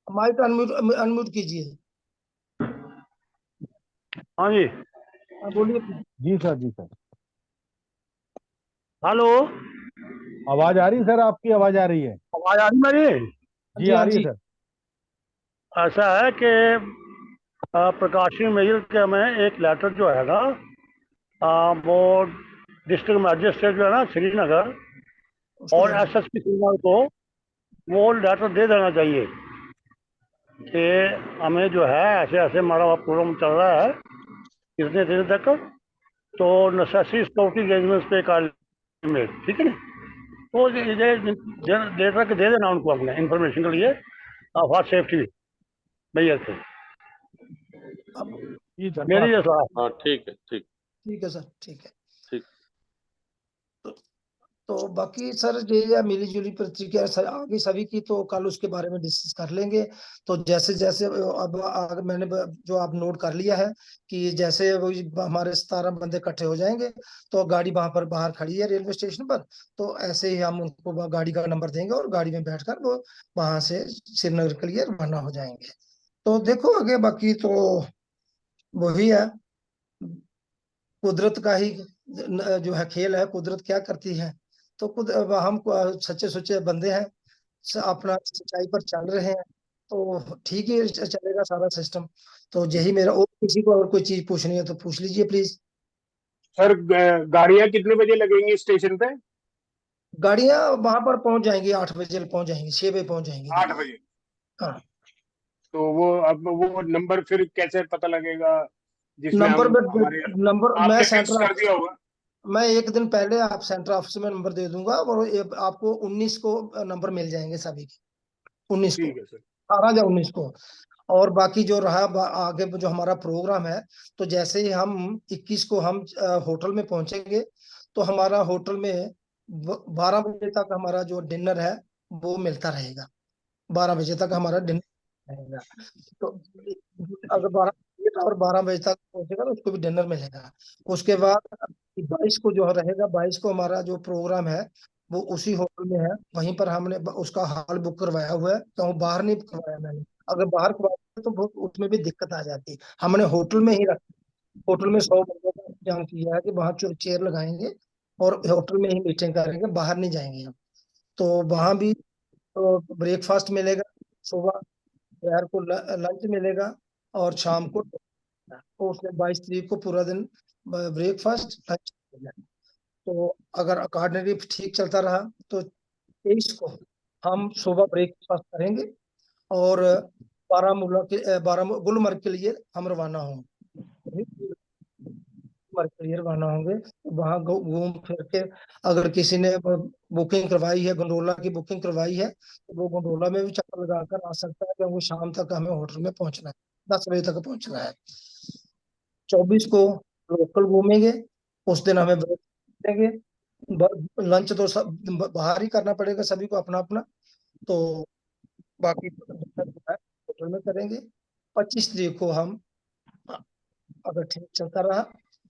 माइक अनम्यूट कीजिए। हाँ जी बोलिए। जी सर। हेलो, आवाज आ रही है सर? आपकी आवाज आ रही है? आवाज आ रही मेरी? जी आ रही है सर। ऐसा है कि प्रकाशी मेजर के में एक लेटर जो है ना, वो डिस्ट्रिक्ट मजिस्ट्रेट जो है ना श्रीनगर और एसएसपी श्रीनगर को वो लेटर दे देना चाहिए कि हमें जो है ऐसे ऐसे हमारा प्रोग्राम चल रहा है कितने दिन तक, तो नेसेसरी सिक्योरिटी अरेंजमेंट्स पे कर में, ठीक है ना। तो ये लेटर के दे देना उनको अपने इंफॉर्मेशन के लिए फॉर सेफ्टी भैया से मेरी ये सलाह। हाँ ठीक है सर, ठीक है। ठीक। तो बाकी सर ये मिली जुली प्रतिक्रिया आगे सभी की, तो कल उसके बारे में डिस्कस कर लेंगे। तो जैसे जैसे अब मैंने जो आप नोट कर लिया है कि जैसे वो हमारे 17 बंदे इकट्ठे हो जाएंगे तो गाड़ी वहां पर बाहर खड़ी है रेलवे स्टेशन पर, तो ऐसे ही हम उनको गाड़ी का नंबर देंगे और गाड़ी में बैठकर वो वहां से श्रीनगर के लिए रवाना हो जाएंगे। तो देखो आगे बाकी तो वही है, कुदरत का ही जो है खेल है, कुदरत क्या करती है। तो हम सच्चे सुच्चे बंदे हैं, अपना सच्चाई पर चल रहे हैं, तो ठीक ही चलेगा सारा सिस्टम। तो यही मेरा, और किसी को और कोई चीज पूछनी है तो पूछ लीजिए प्लीज। सर गाड़ियां कितने बजे लगेंगी स्टेशन पे? गाड़ियां वहां पर पहुंच जाएंगी 8 बजे पहुंच जाएंगी, 6 बजे पहुंच जाएंगी 8 गाड़ियां। बजे। हाँ, तो वो अब वो नंबर फिर कैसे पता लगेगा जिसमें नंबर हम हमारे नंबर मैं आपने फिक्स सेंटर कर दिया होगा? मैं एक दिन पहले आप सेंटर ऑफिस में नंबर दे दूंगा, और आपको 19 को नंबर मिल जाएंगे सभी के, 19 को, ठीक है सर। 18 या 19 को। और बाकी जो रहा आगे जो हमारा प्रोग्राम है, तो जैसे ही हम 21 को हम होटल में पहुंचेंगे, तो हमारा होटल में 12 बजे तक हमारा जो डिनर है वो मिलता रहेगा। 12 बजे तक हमारा डिनर रहेगा। तो अगर 12 बजे तक पहुंचेगा तो उसको भी डिनर मिलेगा। उसके बाद 22 को जो रहेगा, 22 को हमारा जो प्रोग्राम है वो उसी होटल में है। वहीं पर हमने उसका हॉल बुक करवाया हुआ है, तो बाहर नहीं करवाया मैंने। अगर बाहर करवाया तो बहुत उसमें भी दिक्कत आ जाती। हमने होटल में ही रखा, होटल में 100 बंदों का इंतजाम किया है कि वहां चेयर लगाएंगे और होटल में ही मीटिंग करेंगे, बाहर नहीं जाएंगे हम। तो वहां भी तो ब्रेकफास्ट मिलेगा, सुबह दोपहर को लंच मिलेगा, और शाम को तो उसने 22 तारीख को पूरा दिन ब्रेकफास्ट लंच मिलेगा। तो अगर अकॉर्डिंगली ठीक चलता रहा तो 23 को हम सुबह ब्रेकफास्ट करेंगे और गुलमर्ग के लिए हम रवाना होंगे। गुलमर्ग के लिए रवाना होंगे, वहां घूम फिर के अगर किसी ने बुकिंग करवाई है, गंडोला की बुकिंग करवाई है, तो वो गंडोला में भी चक्कर लगाकर आ सकता है, क्योंकि शाम तक हमें होटल में पहुंचना है, 10 बजे तक पहुंचना है। 24 को लोकल घूमेंगे, उस दिन हमें ब्रेक देंगे। लंच तो सब बाहर ही करना पड़ेगा सभी को अपना अपना। तो बाकी होटल में करेंगे। 25 तारीख को हम, अगर ठीक चलता रहा,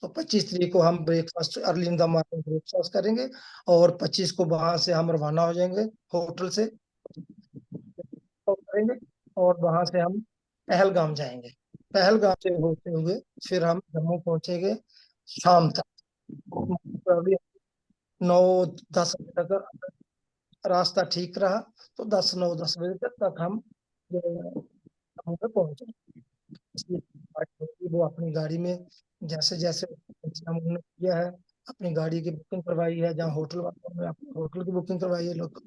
तो 25 तारीख को हम breakfast early in the morning breakfast करेंगे, और 25 को वहां से हम रवाना हो जाएंगे होटल से करेंगे, और वहां से हम पहलगाम जाएंगे। पहलगाम से होते हुए फिर हम जम्मू पहुंचेंगे शाम तक। 9-10 बजे तक रास्ता ठीक रहा तो 9-10 बजे तक हम जम्मू पे पहुंचे। वो अपनी गाड़ी में जैसे जैसे इंतजाम उन्होंने किया है, अपनी गाड़ी की बुकिंग करवाई है, जहाँ होटल वालों ने अपने होटल की बुकिंग करवाई है, लोग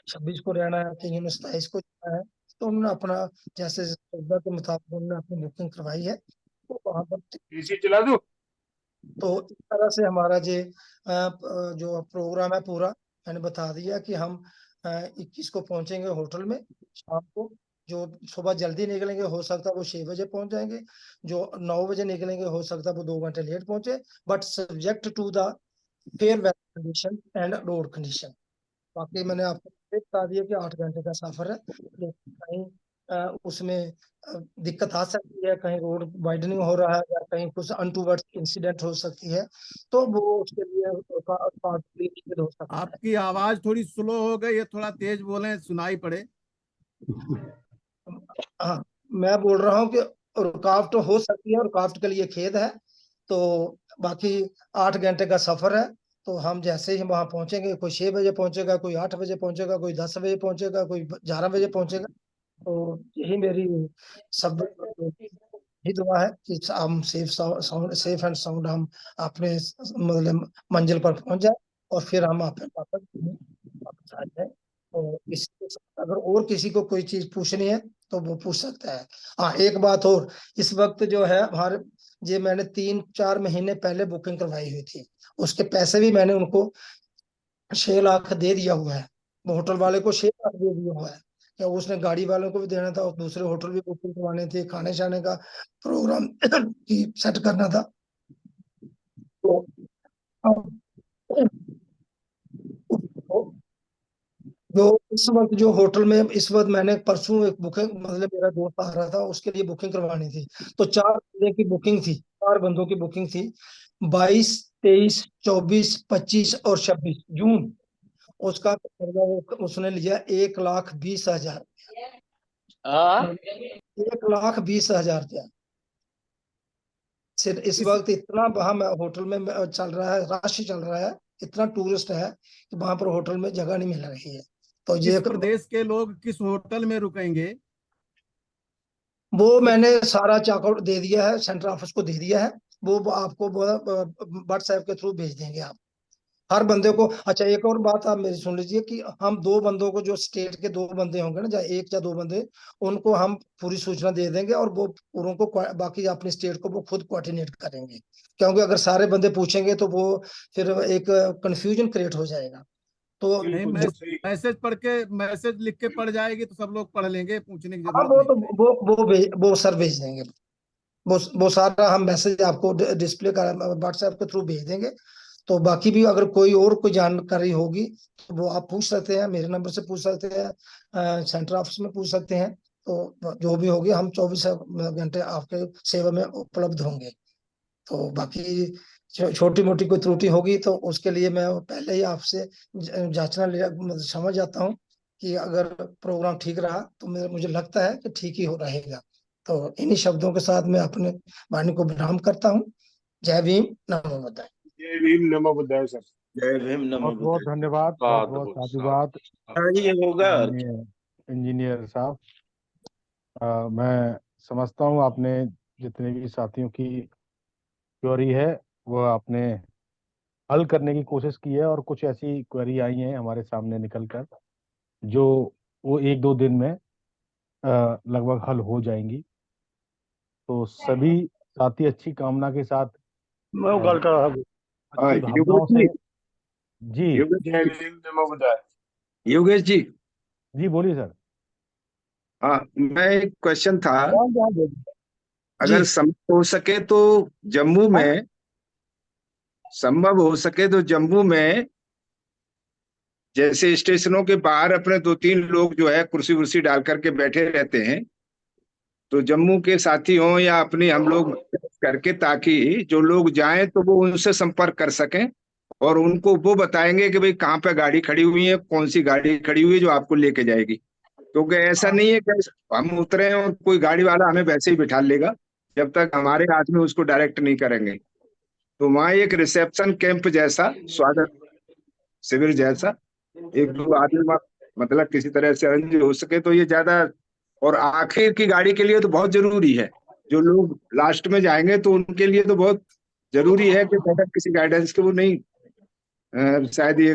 26 को रहना है, कहीं ने 27 को जाना है, तो उन्होंने अपना जैसे सुविधा के मुताबिक उन्होंने अपनी बुकिंग करवाई है। तो वहां पर एसी चला दो। तो इस तरह से हमारा जो प्रोग्राम है पूरा मैंने बता दिया कि हम 21 को पहुंचेंगे होटल में शाम को। जो सुबह जल्दी निकलेंगे हो सकता है वो 6 बजे पहुंच जाएंगे, जो 9 बजे निकलेंगे हो सकता है वो 2 घंटे लेट पहुंचे, but subject to the fair weather condition and road condition. बाकी मैंने आपको बता दिया कि 8 घंटे का सफर है, लेकिन कहीं उसमें दिक्कत आ सकती है, कहीं रोड वाइडनिंग हो रहा है या कहीं कुछ अनटूवर्ड इंसिडेंट हो सकती है, तो वो उसके लिए हो सकता है। आपकी आवाज थोड़ी स्लो हो गई है, थोड़ा तेज बोलें, सुनाई पड़े। हाँ, मैं बोल रहा हूँ कि रुकावट हो सकती है, रुकावट के लिए खेद है। तो बाकी 8 घंटे का सफर है, तो हम जैसे ही वहां पहुंचेंगे, कोई 6 बजे पहुंचेगा, कोई 8 बजे पहुंचेगा, कोई 10 बजे पहुंचेगा, कोई 11 बजे पहुंचेगा। तो यही मेरी सब यही दुआ है कि हम सेफ एंड साउंड हम अपने मतलब मंजिल पर पहुंच जाए, और फिर हम वापस आ जाए। तो अगर और किसी को कोई चीज पूछनी है तो वो पूछ सकता है। हाँ, एक बात और, इस वक्त जो है हमारे मैंने 3-4 महीने पहले बुकिंग करवाई हुई थी, उसके पैसे भी मैंने उनको 6 लाख दे दिया हुआ है। होटल वाले को 6 लाख दे दिया हुआ है, क्या उसने गाड़ी वालों को भी देना था, और दूसरे होटल भी बुकिंग करवाने थे, खाने शाने का प्रोग्राम की सेट करना था। तो जो इस वक्त जो होटल में इस वक्त मैंने परसों एक बुकिंग, मतलब मेरा दोस्त आ रहा था, उसके लिए बुकिंग करवानी थी, तो 4 बंदे की बुकिंग थी, 4 बंदों की बुकिंग थी, 22, 23, 24, 25 और 26 जून। उसका उसने लिया 1,20,000, 1,20,000 रुपया। सिर्फ इस वक्त इतना वहां होटल में चल रहा है, रश चल रहा है, इतना टूरिस्ट है कि वहां पर होटल में जगह नहीं मिल रही है। तो किस प्रदेश के लोग किस होटल में रुकेंगे? वो मैंने सारा चेकआउट दे दिया है, सेंट्रल ऑफिस को दे दिया है, वो आपको व्हाट्सएप के थ्रू भेज देंगे। आप हर बंदे को। अच्छा, एक और बात आप मेरी सुन लीजिए कि हम 2 बंदों को, जो स्टेट के 2 बंदे होंगे ना, चाहे 1 या 2 बंदे, उनको हम पूरी सूचना दे देंगे और वो उनको बाकी अपनी स्टेट को वो खुद कोऑर्डिनेट करेंगे। क्योंकि अगर सारे बंदे पूछेंगे तो वो फिर एक कंफ्यूजन क्रिएट हो जाएगा। तो नहीं, मैसेज पढ़ के, मैसेज लिख के पढ़ जाएगी तो सब लोग पढ़ लेंगे, पूछने की हाँ, जरूरत नहीं। वो सर भेज देंगे। वो सारा हम मैसेज आपको डिस्प्ले कर व्हाट्सएप के थ्रू भेज देंगे। तो बाकी भी अगर कोई जानकारी होगी तो वो आप पूछ सकते हैं, मेरे नंबर से पूछ सकते हैं, सेंटर ऑफिस में पूछ सकते हैं। तो जो भी होगी हम 24 घंटे आपके सेवा में उपलब्ध होंगे। तो बाकी छोटी मोटी कोई त्रुटि होगी तो उसके लिए मैं पहले ही आपसे जांचना समझ जाता हूँ कि अगर प्रोग्राम ठीक रहा तो मुझे लगता है कि ठीक ही हो रहेगा। तो इन्हीं शब्दों के साथ मैं अपने वाणी को विराम करता हूँ। जय भीम, नमो बुद्धाय। जय भीम, नमो बुद्धाय सर। जय भीम, नमो बहुत बहुत बुद्धाय। धन्यवाद, बहुत बहुत साधुवाद ये होगा इंजीनियर साहब। मैं समझता हूँ आपने जितने भी साथियों की क्वेरी है वो आपने हल करने की कोशिश की है, और कुछ ऐसी क्वेरी आई हैं हमारे सामने निकल कर जो वो 1-2 दिन में लगभग हल हो जाएंगी। तो सभी साथी अच्छी कामना के साथ, मैं गल कर रहा हूँ। अच्छी भावनाओं से जी जय भीम, नमो बुद्धाय। योगेश जी, जी बोलिए सर। हाँ, मैं एक क्वेश्चन था, अगर संभव हो सके तो जम्मू में, संभव हो सके तो जम्मू में जैसे स्टेशनों के बाहर अपने 2-3 लोग जो है कुर्सी वुर्सी डाल करके बैठे रहते हैं, तो जम्मू के साथी हों या अपने हम लोग करके, ताकि जो लोग जाएं तो वो उनसे संपर्क कर सकें और उनको वो बताएंगे कि भाई कहाँ पे गाड़ी खड़ी हुई है, कौन सी गाड़ी खड़ी हुई है जो आपको लेके जाएगी। क्योंकि ऐसा नहीं है कि हम उतरे हैं और कोई गाड़ी वाला हमें वैसे ही बिठा लेगा जब तक हमारे हाथ में उसको डायरेक्ट नहीं करेंगे। तो वहाँ एक रिसेप्शन कैंप जैसा, स्वागत शिविर जैसा, 1-2 आदमी मतलब किसी तरह से अरेंज हो सके तो ये ज्यादा, और आखिर की गाड़ी के लिए तो बहुत जरूरी है। जो लोग लास्ट में जाएंगे तो उनके लिए तो बहुत जरूरी है कि बगैर किसी गाइडेंस के वो नहीं शायद ये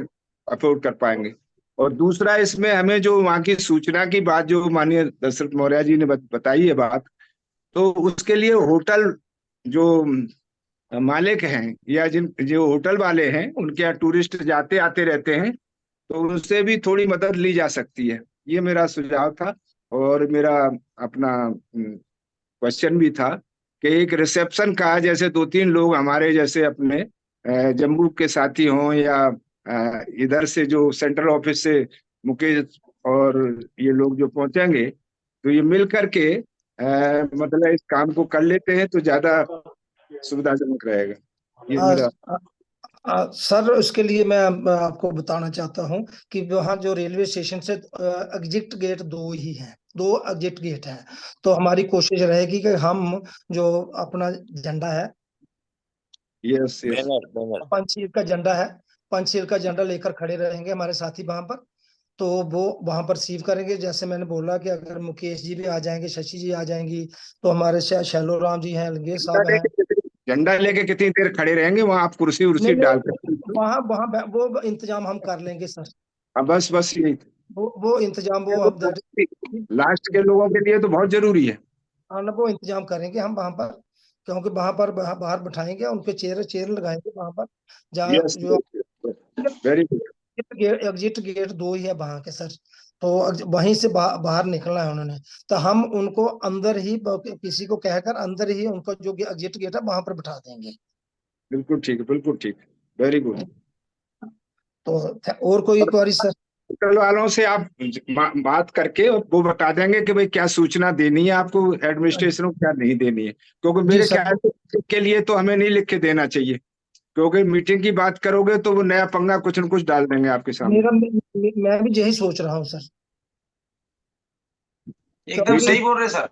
अफोर्ड कर पाएंगे। और दूसरा, इसमें हमें जो वहाँ की सूचना की बात जो माननीय दशरथ मौर्य जी ने बताई है बात, तो उसके लिए होटल जो मालिक हैं या जो होटल वाले हैं, उनके यहाँ टूरिस्ट जाते आते रहते हैं, तो उनसे भी थोड़ी मदद ली जा सकती है। ये मेरा सुझाव था। और मेरा अपना क्वेश्चन भी था कि एक रिसेप्शन का, जैसे 2-3 लोग हमारे जैसे अपने जम्मू के साथी हों या इधर से जो सेंट्रल ऑफिस से मुकेश और ये लोग जो पहुंचेंगे, तो ये मिल करके मतलब इस काम को कर लेते हैं तो ज्यादा सुविधाजनक रहेगा। ये मेरा सर, उसके लिए मैं आपको बताना चाहता हूं कि वहाँ जो रेलवे स्टेशन से एग्जिट गेट 2 ही हैं, 2 एग्जिट गेट हैं। तो हमारी कोशिश रहेगी कि हम जो अपना झंडा है, यस पंचशील का झंडा है, पंचशील का झंडा लेकर खड़े रहेंगे हमारे साथी वहां पर। तो वो वहां पर रिसीव करेंगे। जैसे मैंने बोला कि अगर मुकेश जी भी आ जाएंगे, शशि जी आ जाएंगी, तो हमारे शैलो राम जी हैं, लंगेश साहब हैं। झंडा लेके कितनी देर खड़े रहेंगे वहां? आप कुर्सी उर्सी डाल कर वहाँ वहाँ वो इंतजाम हम कर लेंगे सर। बस यही वो इंतजाम वो हम लास्ट के लोगों के लिए तो बहुत जरूरी है। हाँ ना, वो इंतजाम करेंगे हम वहां पर, क्योंकि वहां पर बाहर बिठाएंगे, उनके चेयर लगाएंगे वहां पर, जहाँ जो वेरी गुड। एग्जिट गेट 2 ही है वहां के सर। तो वहीं से बाहर निकलना है उन्होंने। तो हम उनको अंदर ही, किसी को कहकर अंदर ही उनको जो एग्जिट गेट है वहां पर बिठा देंगे। बिल्कुल ठीक है, बिल्कुल ठीक, वेरी गुड। तो और कोई क्वेरी सर? होटल वालों से आप बात करके वो बता देंगे कि भाई क्या सूचना देनी है आपको एडमिनिस्ट्रेशन को, क्या नहीं देनी है। क्योंकि मेरे ख्याल से के लिए तो हमें नहीं लिख के देना चाहिए, क्योंकि मीटिंग की बात करोगे तो वो नया पंगा कुछ न कुछ डाल देंगे आपके सामने। मैं भी यही सोच रहा हूँ सर। एकदम सही बोल रहे सर।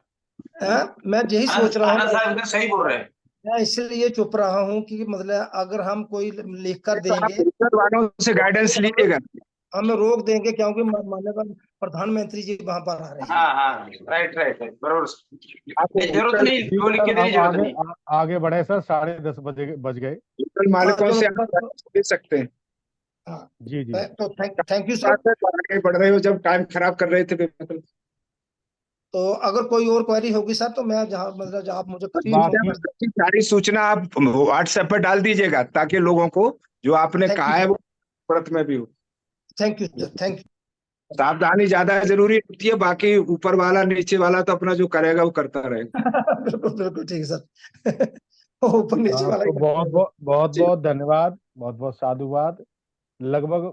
मैं यही सोच रहा हूँ, साहब एकदम सही बोल रहे हैं। मैं इसलिए चुप रहा हूँ कि मतलब अगर हम कोई लिख कर देंगे वालों से गाइडेंस लीजिएगा। हमें रोक देंगे क्योंकि माननीय प्रधानमंत्री जी वहां पर आ रहे हैं। हाँ हाँ, राइट राइट राइट, बरोबर। जरूरत नहीं, ठीक गोली सर, की देने अब जरूरत आगे नहीं। आगे बढ़े सर, 10:30 बज गए। होटल मालिकों से आप दे सकते हैं। जी जी, तो थैंक यू सर। आगे बढ़ रहे हो जब टाइम खराब कर रहे थे बेमतलब। तो अगर कोई और क्वेरी होगी सर तो मैं जहाँ मतलब आप मुझे बाकी सारी सूचना आप व्हाट्सएप पर डाल दीजिएगा ताकि लोगों को जो आपने कहा है वो तुरंत में भी हो। Thank you sir, thank you. सावधानी ज्यादा जरूरी होती है, बाकी ऊपर वाला नीचे वाला तो अपना जो करेगा वो करता रहेगा। बिल्कुल बिल्कुल ठीक है सर। ऊपर नीचे वाला आपको बहुत बहुत धन्यवाद, बहुत बहुत साधुवाद। लगभग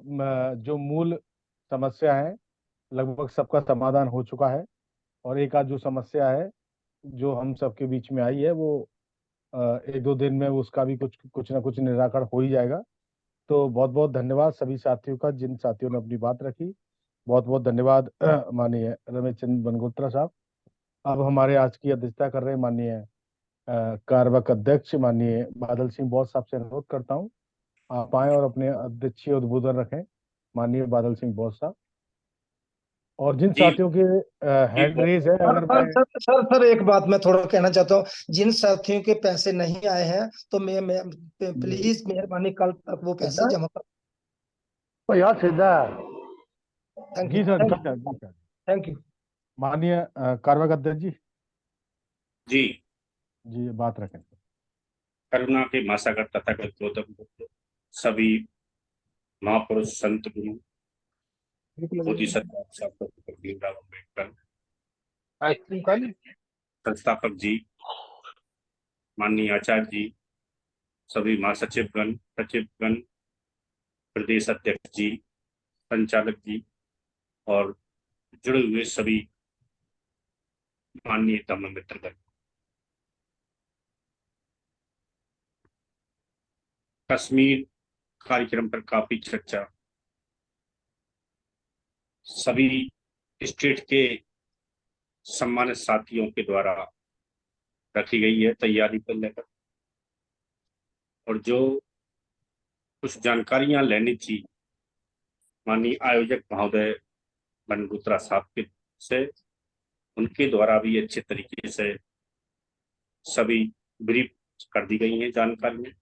जो मूल समस्या है लगभग सबका समाधान हो चुका है, और एक आध जो समस्या है जो हम सबके बीच में आई है वो 1-2 दिन में उसका भी कुछ ना कुछ निराकरण हो ही जाएगा। तो बहुत बहुत धन्यवाद सभी साथियों का, जिन साथियों ने अपनी बात रखी। बहुत बहुत धन्यवाद माननीय रमेश चंद्र बनगोत्रा साहब। अब हमारे आज की अध्यक्षता कर रहे माननीय कार्यवाहक अध्यक्ष माननीय बादल सिंह बॉस साहब से अनुरोध करता हूँ आप आए और अपने अध्यक्षीय उद्बोधन रखें। माननीय बादल सिंह बॉस साहब, और जिन साथियों के हैंड रेज है, अगर मैं सर एक बात मैं थोड़ा कहना चाहता हूँ, जिन साथियों के पैसे नहीं आए हैं तो मैं प्लीज मेहरबानी कल तक वो पैसे जमा कर। यार सीधा thank ji you sir, thank you. माननीय कार्यवाहक अध्यक्ष जी जी जी बात रखें। करुणा के मासागर तथागत गौतम बुद्ध, सभी महापुरुष संत गुरु बोधिसत्व डॉक्टर भीमराव अम्बेडकर, संस्थापक जी, माननीय आचार्य जी, सभी महासचिवगण, सचिवगण, प्रदेश अध्यक्ष जी, संचालक जी और जुड़े हुए सभी माननीय धम्म मित्रगण। कश्मीर कार्यक्रम पर काफी चर्चा सभी स्टेट के सम्मानित साथियों के द्वारा रखी गई है तैयारी को लेकर, और जो कुछ जानकारियां लेनी थी माननीय आयोजक महोदय बनगोत्रा साहब के से, उनके द्वारा भी अच्छे तरीके से सभी ब्रीफ कर दी गई हैं जानकारियां,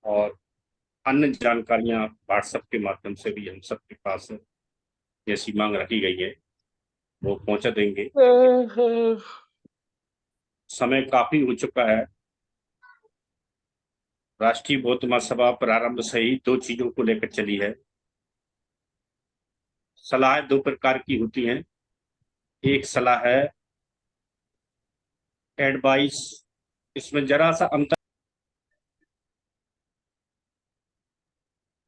और अन्य जानकारियां व्हाट्सएप के माध्यम से भी हम सबके पास जैसी मांग रखी गई है वो पहुंचा देंगे। समय काफी हो चुका है। राष्ट्रीय बौद्ध महासभा प्रारंभ से ही 2 चीजों को लेकर चली है। सलाह 2 प्रकार की होती हैं। एक सलाह है एडवाइस, इसमें जरा सा अंतर।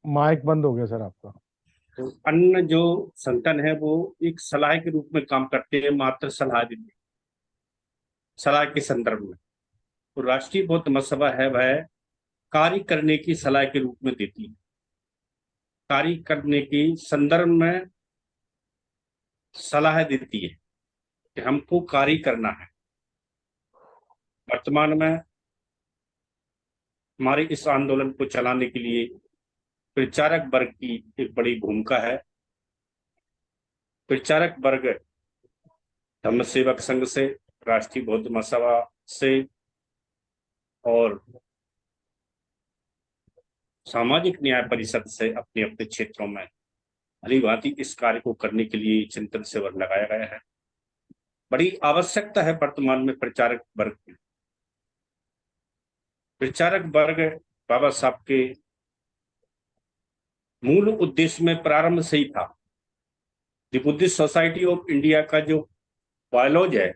माइक बंद हो गया सर आपका। तो अन्य जो संगठन है वो एक सलाह के रूप में काम करते हैं, मात्र सलाह देते, सलाह के संदर्भ में। तो राष्ट्रीय बौद्ध महासभा है वह कार्य करने की सलाह के रूप में देती है, कार्य करने की संदर्भ में सलाह देती है कि हमको कार्य करना है। वर्तमान में हमारे इस आंदोलन को चलाने के लिए प्रचारक वर्ग की एक बड़ी भूमिका है। प्रचारक वर्ग धम्म सेवक संघ से, राष्ट्रीय बौद्ध महासभा से और सामाजिक न्याय परिषद से अपने अपने क्षेत्रों में भली भांति इस कार्य को करने के लिए चिंतन शिविर लगाया गया है। बड़ी आवश्यकता है वर्तमान में प्रचारक वर्ग की। प्रचारक वर्ग बाबा साहब के मूल उद्देश्य में प्रारंभ से ही था। The Buddhist society of India का जो बायोलॉज है,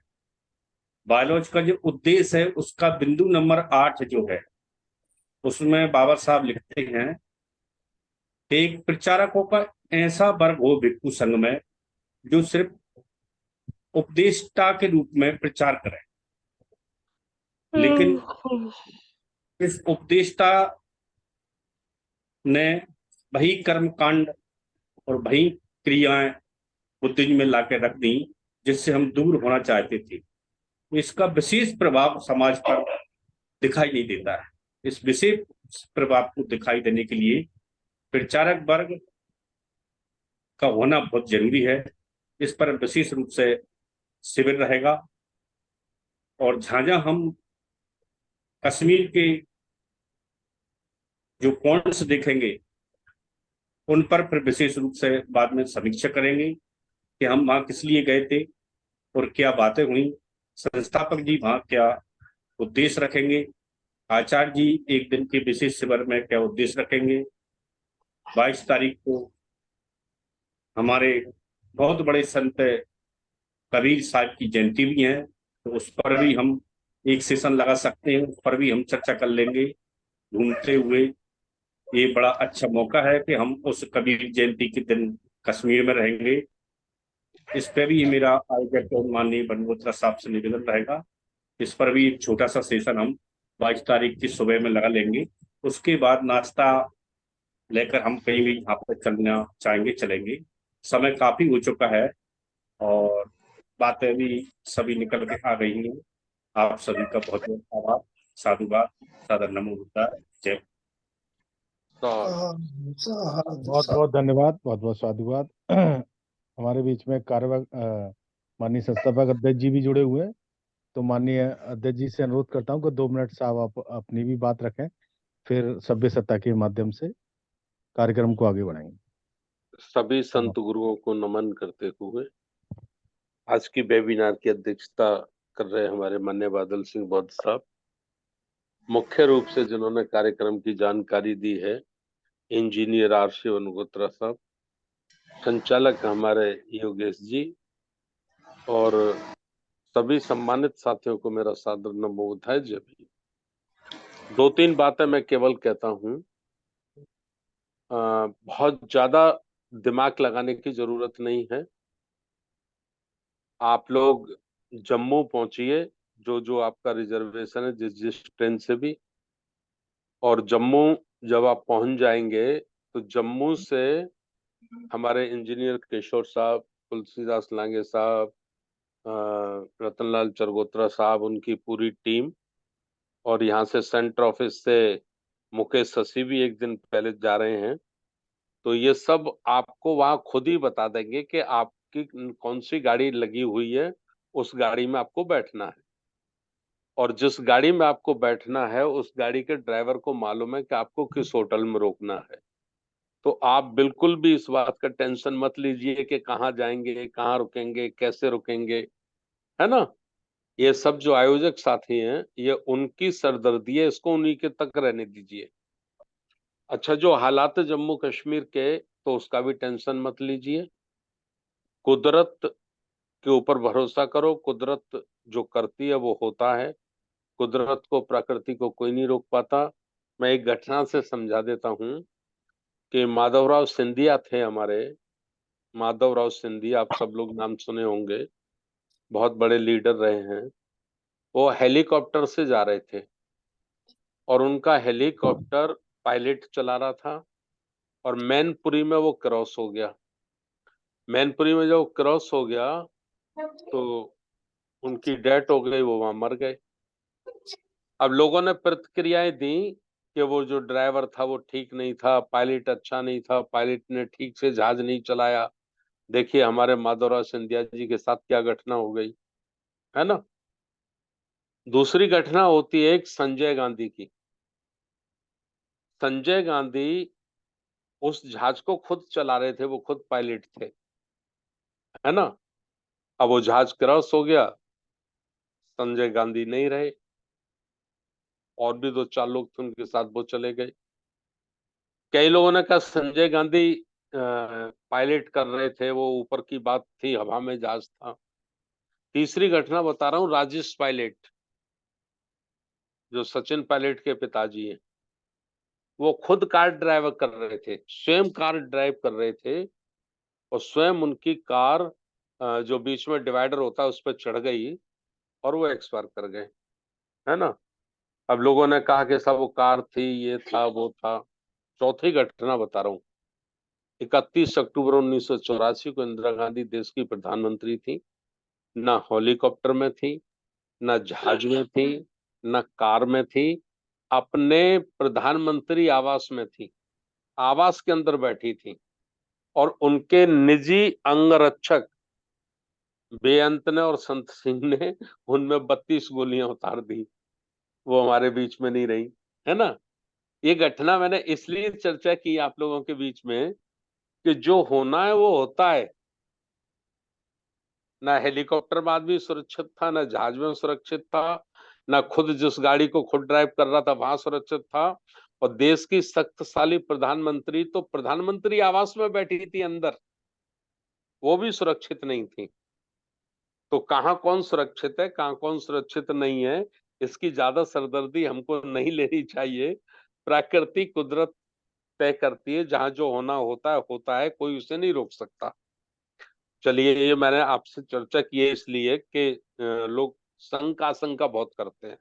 बायोलॉज का जो उद्देश्य है, उसका बिंदु नंबर 8 जो है उसमें बाबा साहब लिखते हैं, एक प्रचारकों का ऐसा वर्ग हो भिक्षु संघ में जो सिर्फ उपदेष्टा के रूप में प्रचार करे, लेकिन इस उपदेष्टा ने वही कर्म कांड और वही क्रियाएं बुद्धिज्म में लाके रख दी जिससे हम दूर होना चाहते थे। इसका विशेष प्रभाव समाज पर दिखाई नहीं देता है। इस विशेष प्रभाव को दिखाई देने के लिए प्रचारक वर्ग का होना बहुत जरूरी है। इस पर विशेष रूप से शिविर रहेगा और जहां हम कश्मीर के जो पॉइंट्स देखेंगे उन पर फिर विशेष रूप से बाद में समीक्षा करेंगे कि हम वहां किस लिए गए थे और क्या बातें हुई। संस्थापक जी वहां क्या उद्देश्य रखेंगे, आचार्य जी एक दिन के विशेष शिविर में क्या उद्देश्य रखेंगे। 22 तारीख को हमारे बहुत बड़े संत कबीर साहब की जयंती भी है, तो उस पर भी हम एक सेशन लगा सकते हैं, उस पर भी हम चर्चा कर लेंगे घूमते हुए। ये बड़ा अच्छा मौका है कि हम उस कबीर जयंती के दिन कश्मीर में रहेंगे। इस पे भी मेरा आयोजक और माननीय बनगोत्रा साहब से निवेदन रहेगा, इस पर भी एक छोटा सा सेशन हम 22 तारीख की सुबह में लगा लेंगे। उसके बाद नाश्ता लेकर हम कहीं भी यहाँ पर चलना चाहेंगे चलेंगे। समय काफी हो चुका है और बातें भी सभी निकल के आ गई हैं। आप सभी का बहुत बहुत आभार, साधुवाद, सादर नमो बुद्धाय, जय। बहुत बहुत धन्यवाद, बहुत बहुत साधुवाद। हमारे बीच में कार्यवाहक माननीय संस्थापक अध्यक्ष जी भी जुड़े हुए हैं, तो माननीय अध्यक्ष जी से अनुरोध करता हूं कि 2 मिनट साहब आप अपनी भी बात रखें, फिर सभ्य सत्ता के माध्यम से कार्यक्रम को आगे बढ़ाएंगे। सभी संत गुरुओं को नमन करते हुए आज की वेबिनार की अध्यक्षता कर रहे हमारे माननीय बादल सिंह बौद्ध साहब, मुख्य रूप से जिन्होंने कार्यक्रम की जानकारी दी है इंजीनियर आरसी बनगोत्रा साहब, संचालक हमारे योगेश जी, और सभी सम्मानित साथियों को मेरा सादर नमो बुद्धाय, जय भीम। 2-3 बातें मैं केवल कहता हूं, बहुत ज्यादा दिमाग लगाने की जरूरत नहीं है। आप लोग जम्मू पहुंचिए, जो आपका रिजर्वेशन है जिस ट्रेन से भी, और जम्मू जब आप पहुंच जाएंगे तो जम्मू से हमारे इंजीनियर किशोर साहब, तुलसीदास लांगे साहब, रतनलाल चरगोत्रा साहब, उनकी पूरी टीम, और यहाँ से सेंटर ऑफिस से मुकेश शशि भी एक दिन पहले जा रहे हैं, तो ये सब आपको वहां खुद ही बता देंगे कि आपकी कौन सी गाड़ी लगी हुई है, उस गाड़ी में आपको बैठना है, और जिस गाड़ी में आपको बैठना है उस गाड़ी के ड्राइवर को मालूम है कि आपको किस होटल में रोकना है। तो आप बिल्कुल भी इस बात का टेंशन मत लीजिए कि कहाँ जाएंगे, कहाँ रुकेंगे, कैसे रुकेंगे, है ना। ये सब जो आयोजक साथी हैं ये उनकी सरदर्दी है, इसको उन्हीं के तक रहने दीजिए। अच्छा, जो हालात जम्मू कश्मीर के, तो उसका भी टेंशन मत लीजिए। कुदरत के ऊपर भरोसा करो, कुदरत जो करती है वो होता है, कुदरत को, प्रकृति को कोई नहीं रोक पाता। मैं एक घटना से समझा देता हूँ कि माधवराव सिंधिया थे हमारे, माधवराव सिंधिया, आप सब लोग नाम सुने होंगे, बहुत बड़े लीडर रहे हैं। वो हेलीकॉप्टर से जा रहे थे और उनका हेलीकॉप्टर पायलट चला रहा था और मैनपुरी में वो क्रॉस हो गया। मैनपुरी में जब क्रॉस हो गया तो उनकी डेथ हो गई, वो वहां मर गए। अब लोगों ने प्रतिक्रियाएं दी कि वो जो ड्राइवर था वो ठीक नहीं था, पायलट अच्छा नहीं था, पायलट ने ठीक से जहाज नहीं चलाया। देखिए हमारे माधवराव सिंधिया जी के साथ क्या घटना हो गई, है ना। दूसरी घटना होती है एक संजय गांधी की। संजय गांधी उस जहाज को खुद चला रहे थे, वो खुद पायलट थे, है ना। अब वो जहाज क्रॉस हो गया, संजय गांधी नहीं रहे, और भी 2-4 लोग थे उनके साथ, वो चले गए। कई लोगों ने कहा संजय गांधी पायलट कर रहे थे, वो ऊपर की बात थी, हवा में जहाज था। तीसरी घटना बता रहा हूँ, राजेश पायलट, जो सचिन पायलट के पिताजी हैं, वो खुद कार ड्राइव कर रहे थे, स्वयं कार ड्राइव कर रहे थे, और स्वयं उनकी कार जो बीच में डिवाइडर होता है उस पर चढ़ गई और वो एक्सपायर कर गए, है ना। अब लोगों ने कहा कि सब वो कार थी, ये था, वो था। चौथी घटना बता रहा हूँ, 31 अक्टूबर 1984 को इंदिरा गांधी देश की प्रधानमंत्री थी, ना हेलीकॉप्टर में थी, ना जहाज में थी, ना कार में थी, अपने प्रधानमंत्री आवास में थी, आवास के अंदर बैठी थी। और उनके निजी अंगरक्षक बेअंत ने और संत सिंह ने उनमें 32 गोलियां उतार दी, वो हमारे बीच में नहीं रही, है ना। ये घटना मैंने इसलिए चर्चा की आप लोगों के बीच में कि जो होना है वो होता है। ना हेलीकॉप्टर में आदमी सुरक्षित था, ना जहाज में सुरक्षित था, ना खुद जिस गाड़ी को खुद ड्राइव कर रहा था वहां सुरक्षित था। और देश की शक्तिशाली प्रधानमंत्री तो प्रधानमंत्री आवास में बैठी थी अंदर, वो भी सुरक्षित नहीं थी। तो कहाँ कौन सुरक्षित है, कहाँ कौन सुरक्षित नहीं है, इसकी ज्यादा सरदर्दी हमको नहीं लेनी चाहिए। प्रकृति कुदरत तय करती है, जहां जो होना होता है, कोई उसे नहीं रोक सकता। चलिए, ये मैंने आपसे चर्चा की है इसलिए कि लोग शंका आशंका बहुत करते हैं।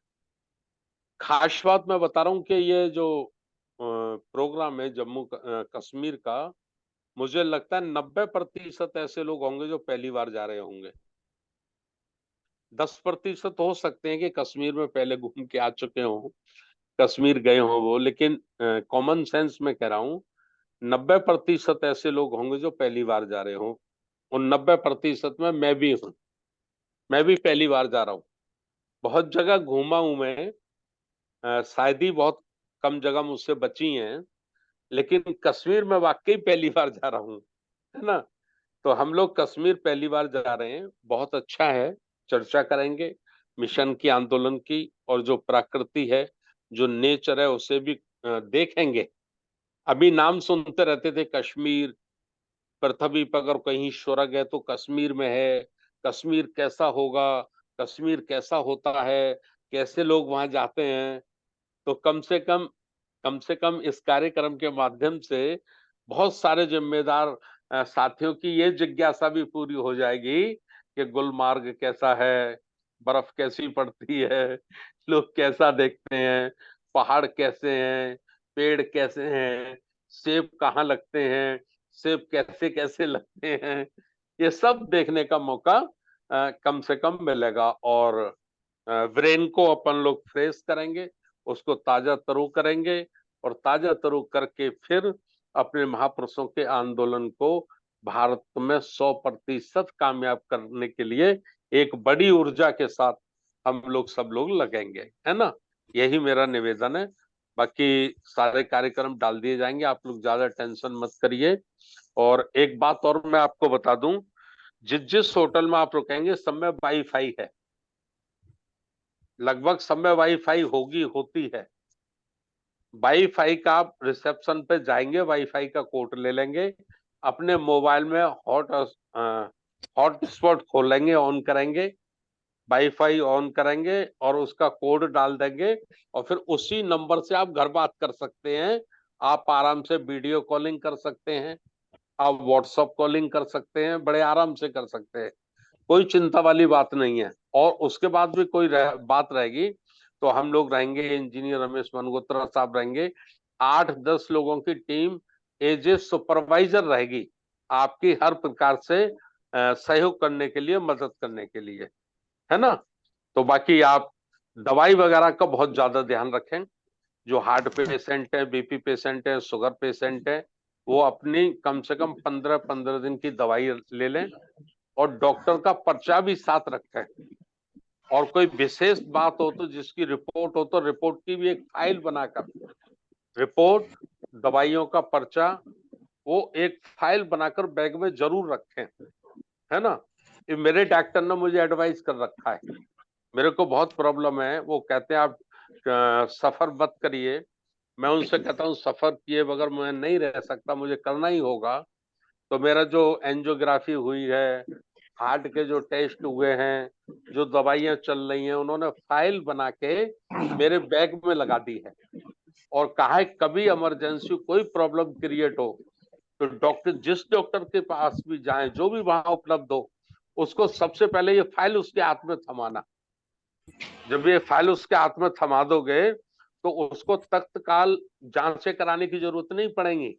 खास बात मैं बता रहा हूँ कि ये जो प्रोग्राम है जम्मू कश्मीर का, मुझे लगता है 90% ऐसे लोग होंगे जो पहली बार जा रहे होंगे। 10% हो सकते हैं कि कश्मीर में पहले घूम के आ चुके हों, कश्मीर गए हों वो, लेकिन कॉमन सेंस में कह रहा हूँ 90% ऐसे लोग होंगे जो पहली बार जा रहे हों। उन 90% में मैं भी हूँ, मैं भी पहली बार जा रहा हूँ। बहुत जगह घूमा हूं मैं, शायद ही बहुत कम जगह मुझसे बची हैं, लेकिन कश्मीर में वाकई पहली बार जा रहा हूँ, है ना। तो हम लोग कश्मीर पहली बार जा रहे हैं, बहुत अच्छा है। चर्चा करेंगे मिशन की, आंदोलन की, और जो प्रकृति है, जो नेचर है, उसे भी देखेंगे। अभी नाम सुनते रहते थे कश्मीर, पृथ्वी पर अगर कहीं स्वर्ग है तो कश्मीर में है, कश्मीर कैसा होगा, कश्मीर कैसा होता है, कैसे लोग वहां जाते हैं। तो कम से कम इस कार्यक्रम के माध्यम से बहुत सारे जिम्मेदार साथियों की ये जिज्ञासा भी पूरी हो जाएगी कि गुलमार्ग कैसा है, बर्फ कैसी पड़ती है, लोग कैसा देखते हैं, पहाड़ कैसे हैं, पेड़ कैसे हैं, सेब कहाँ लगते हैं, सेब कैसे कैसे लगते हैं, ये सब देखने का मौका कम से कम मिलेगा। और ब्रेन को अपन लोग फ्रेश करेंगे, उसको ताजा तरो करेंगे, और ताजा तरो करके फिर अपने महापुरुषों के आंदोलन को भारत में 100% कामयाब करने के लिए एक बड़ी ऊर्जा के साथ हम लोग सब लोग लगेंगे, है ना। यही मेरा निवेदन है। बाकी सारे कार्यक्रम डाल दिए जाएंगे, आप लोग ज्यादा टेंशन मत करिए। और एक बात और मैं आपको बता दूं, जिस होटल में आप रुकेंगे सब में वाईफाई है, लगभग सब में वाईफाई होती है। वाईफाई का आप रिसेप्शन पे जाएंगे, वाईफाई का कोड ले लेंगे, अपने मोबाइल में हॉटस्पॉट खोलेंगे, ऑन करेंगे, वाईफाई ऑन करेंगे और उसका कोड डाल देंगे, और फिर उसी नंबर से आप घर बात कर सकते हैं। आप आराम से वीडियो कॉलिंग कर सकते हैं, आप व्हाट्सएप कॉलिंग कर सकते हैं, बड़े आराम से कर सकते हैं, कोई चिंता वाली बात नहीं है। और उसके बाद भी कोई बात रहेगी तो हम लोग रहेंगे, इंजीनियर रमेश मनगोत्रा साहब रहेंगे, 8-10 लोगों की टीम एज ए सुपरवाइजर रहेगी, आपकी हर प्रकार से सहयोग करने के लिए, मदद करने के लिए, है ना। तो बाकी आप दवाई वगैरह का बहुत ज्यादा ध्यान रखें। जो हार्ट पेशेंट है, बीपी पेशेंट है, शुगर पेशेंट है, वो अपनी कम से कम 15-15 दिन की दवाई ले लें, और डॉक्टर का पर्चा भी साथ रखें। और कोई विशेष बात हो तो, जिसकी रिपोर्ट हो तो रिपोर्ट की भी एक फाइल बनाकर, रिपोर्ट, दवाइयों का पर्चा, वो एक फाइल बनाकर बैग में जरूर रखें, है ना। ये मेरे डॉक्टर ने मुझे एडवाइस कर रखा है, मेरे को बहुत प्रॉब्लम है, वो कहते हैं आप सफर मत करिए। मैं उनसे कहता हूँ सफर किए बगैर मैं नहीं रह सकता, मुझे करना ही होगा। तो मेरा जो एंजियोग्राफी हुई है, हार्ट के जो टेस्ट हुए हैं, जो दवाइयां चल रही हैं, उन्होंने फाइल बना के मेरे बैग में लगा दी है, और कहा है कभी इमरजेंसी कोई प्रॉब्लम क्रिएट हो तो डॉक्टर, जिस डॉक्टर के पास भी जाएं, जो भी वहां उपलब्ध हो, उसको सबसे पहले ये फाइल उसके हाथ में थमाना। जब ये फाइल उसके हाथ में थमा दोगे तो उसको तत्काल जांचें कराने की जरूरत नहीं पड़ेगी।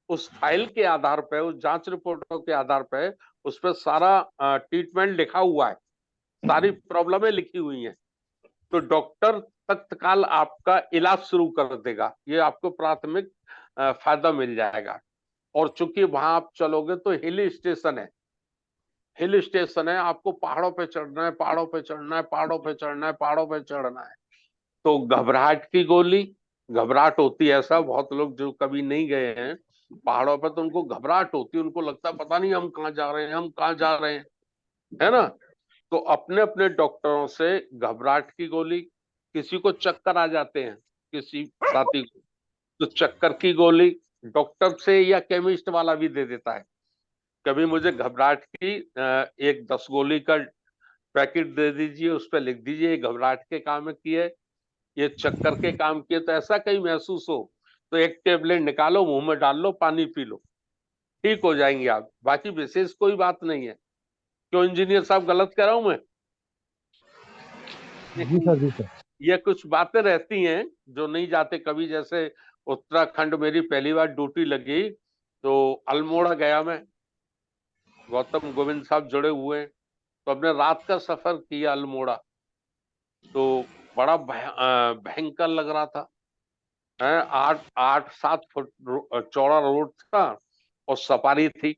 उस फाइल के आधार पर, उस जांच रिपोर्टों के आधार पर, उस पर सारा ट्रीटमेंट लिखा हुआ है, सारी प्रॉब्लमें लिखी हुई हैं। तो डॉक्टर तत्काल आपका इलाज शुरू कर देगा, ये आपको प्राथमिक फायदा मिल जाएगा। और चूंकि वहां आप चलोगे तो हिल स्टेशन है, हिल स्टेशन है, आपको पहाड़ों पे चढ़ना है, पहाड़ों पे चढ़ना है, पहाड़ों पे चढ़ना है, पहाड़ों पे चढ़ना है। तो घबराहट की गोली, घबराहट होती है, ऐसा बहुत लोग जो कभी नहीं गए हैं पहाड़ों पर तो उनको घबराहट होती है, उनको लगता है पता नहीं हम कहाँ जा रहे हैं, हम कहाँ जा रहे हैं, है ना। तो अपने अपने डॉक्टरों से घबराहट की गोली, किसी को चक्कर आ जाते हैं किसी साथी को, तो चक्कर की गोली डॉक्टर से या केमिस्ट वाला भी दे देता है। कभी मुझे घबराहट की एक 10 गोली का पैकेट दे दीजिए, उस पर लिख दीजिए ये घबराहट के काम की है, ये चक्कर के काम किए, तो ऐसा कहीं महसूस हो तो एक टेबलेट निकालो, मुंह में डाल लो, पानी पी लो, ठीक हो जाएंगे आप। बाकी विशेष कोई बात नहीं है। क्यों इंजीनियर साहब, गलत कह रहा हूं मैं? जी सर, जी सर। ये कुछ बातें रहती हैं जो नहीं जाते कभी। जैसे उत्तराखंड मेरी पहली बार ड्यूटी लगी तो अल्मोड़ा गया मैं, गौतम गोविंद साहब जुड़े हुए हैं, तो हमने रात का सफर किया अल्मोड़ा। तो बड़ा भयंकर लग रहा था, 8-7 फुट चौड़ा रोड था और सफारी थी,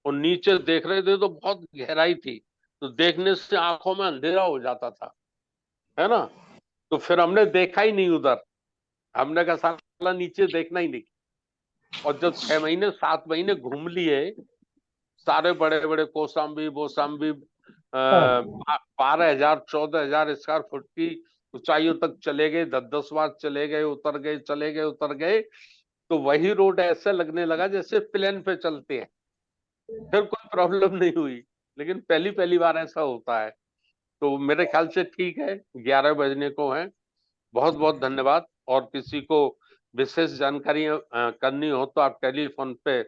और नीचे देख रहे थे तो बहुत गहराई थी, तो देखने से आंखों में अंधेरा हो जाता था, है ना। तो फिर हमने देखा ही नहीं उधर, हमने कहा साला नीचे देखना ही नहीं। और जब 6 महीने 7 महीने घूम लिए सारे बड़े बड़े कौशाम्बी बोशाम्बी 12,000 14,000 स्क्वायर फुट की ऊंचाइयों तक चले गए, 10-10 बार चले गए, उतर गए, चले गए, उतर गए, तो वही रोड ऐसे लगने लगा जैसे प्लेन पे चलते हैं। फिर कोई प्रॉब्लम नहीं हुई, लेकिन पहली पहली बार ऐसा होता है। तो मेरे ख्याल से ठीक है, 11 बजने को है। बहुत बहुत धन्यवाद। और किसी को विशेष जानकारी करनी हो तो आप टेलीफोन पे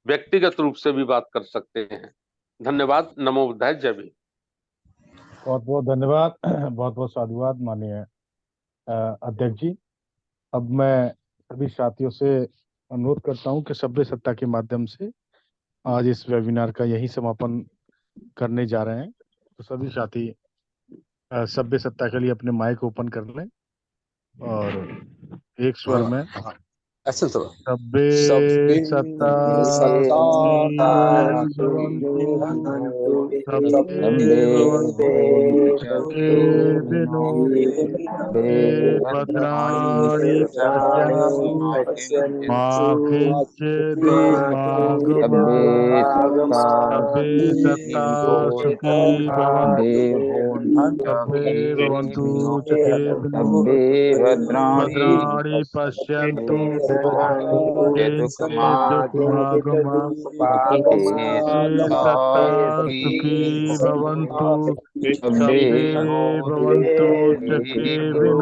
व्यक्तिगत रूप से भी बात कर सकते हैं। धन्यवाद। नमो बुद्धाय। जय भीम। बहुत बहुत धन्यवाद, बहुत बहुत साधुवाद माननीय अध्यक्ष जी। अब मैं सभी साथियों से अनुरोध करता हूं कि सभ्य सत्ता के माध्यम से आज इस वेबिनार का यही समापन करने जा रहे हैं। तो सभी साथी सभ्य सत्ता के लिए अपने माइक ओपन कर लें और एक स्वर में सभ्य सत्ता भद्राणि पश्यन्तु मा किंचित् दुर्भाग्यं सभ्ये सत्ता सुखी भवन्तु, सभ्ये भवन्तु सुखिनो, भद्राणि पश्यन्तु मा किंचित् दुःखमागमः, सत्ता सुखी भवन्तु, सभ्ये भवन्तु सुखिनो,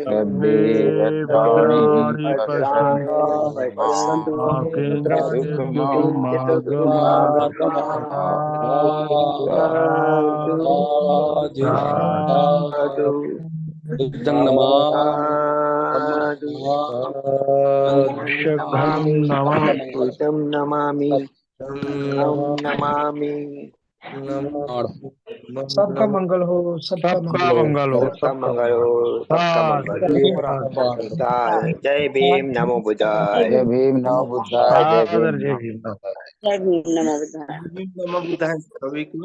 सभ्ये भद्राणि पश्यन्तु मा किंचित् सबका मंगल हो, सबका मंगल हो, सबका मंगल हो, सबका मंगल। जय भीम, नमो बुद्धाय। जय भीम, नमो बुद्धाय। जय भीम, जय भीम, जय भीम, नमो बुद्धाय। नमो बुद्धाय सभी को।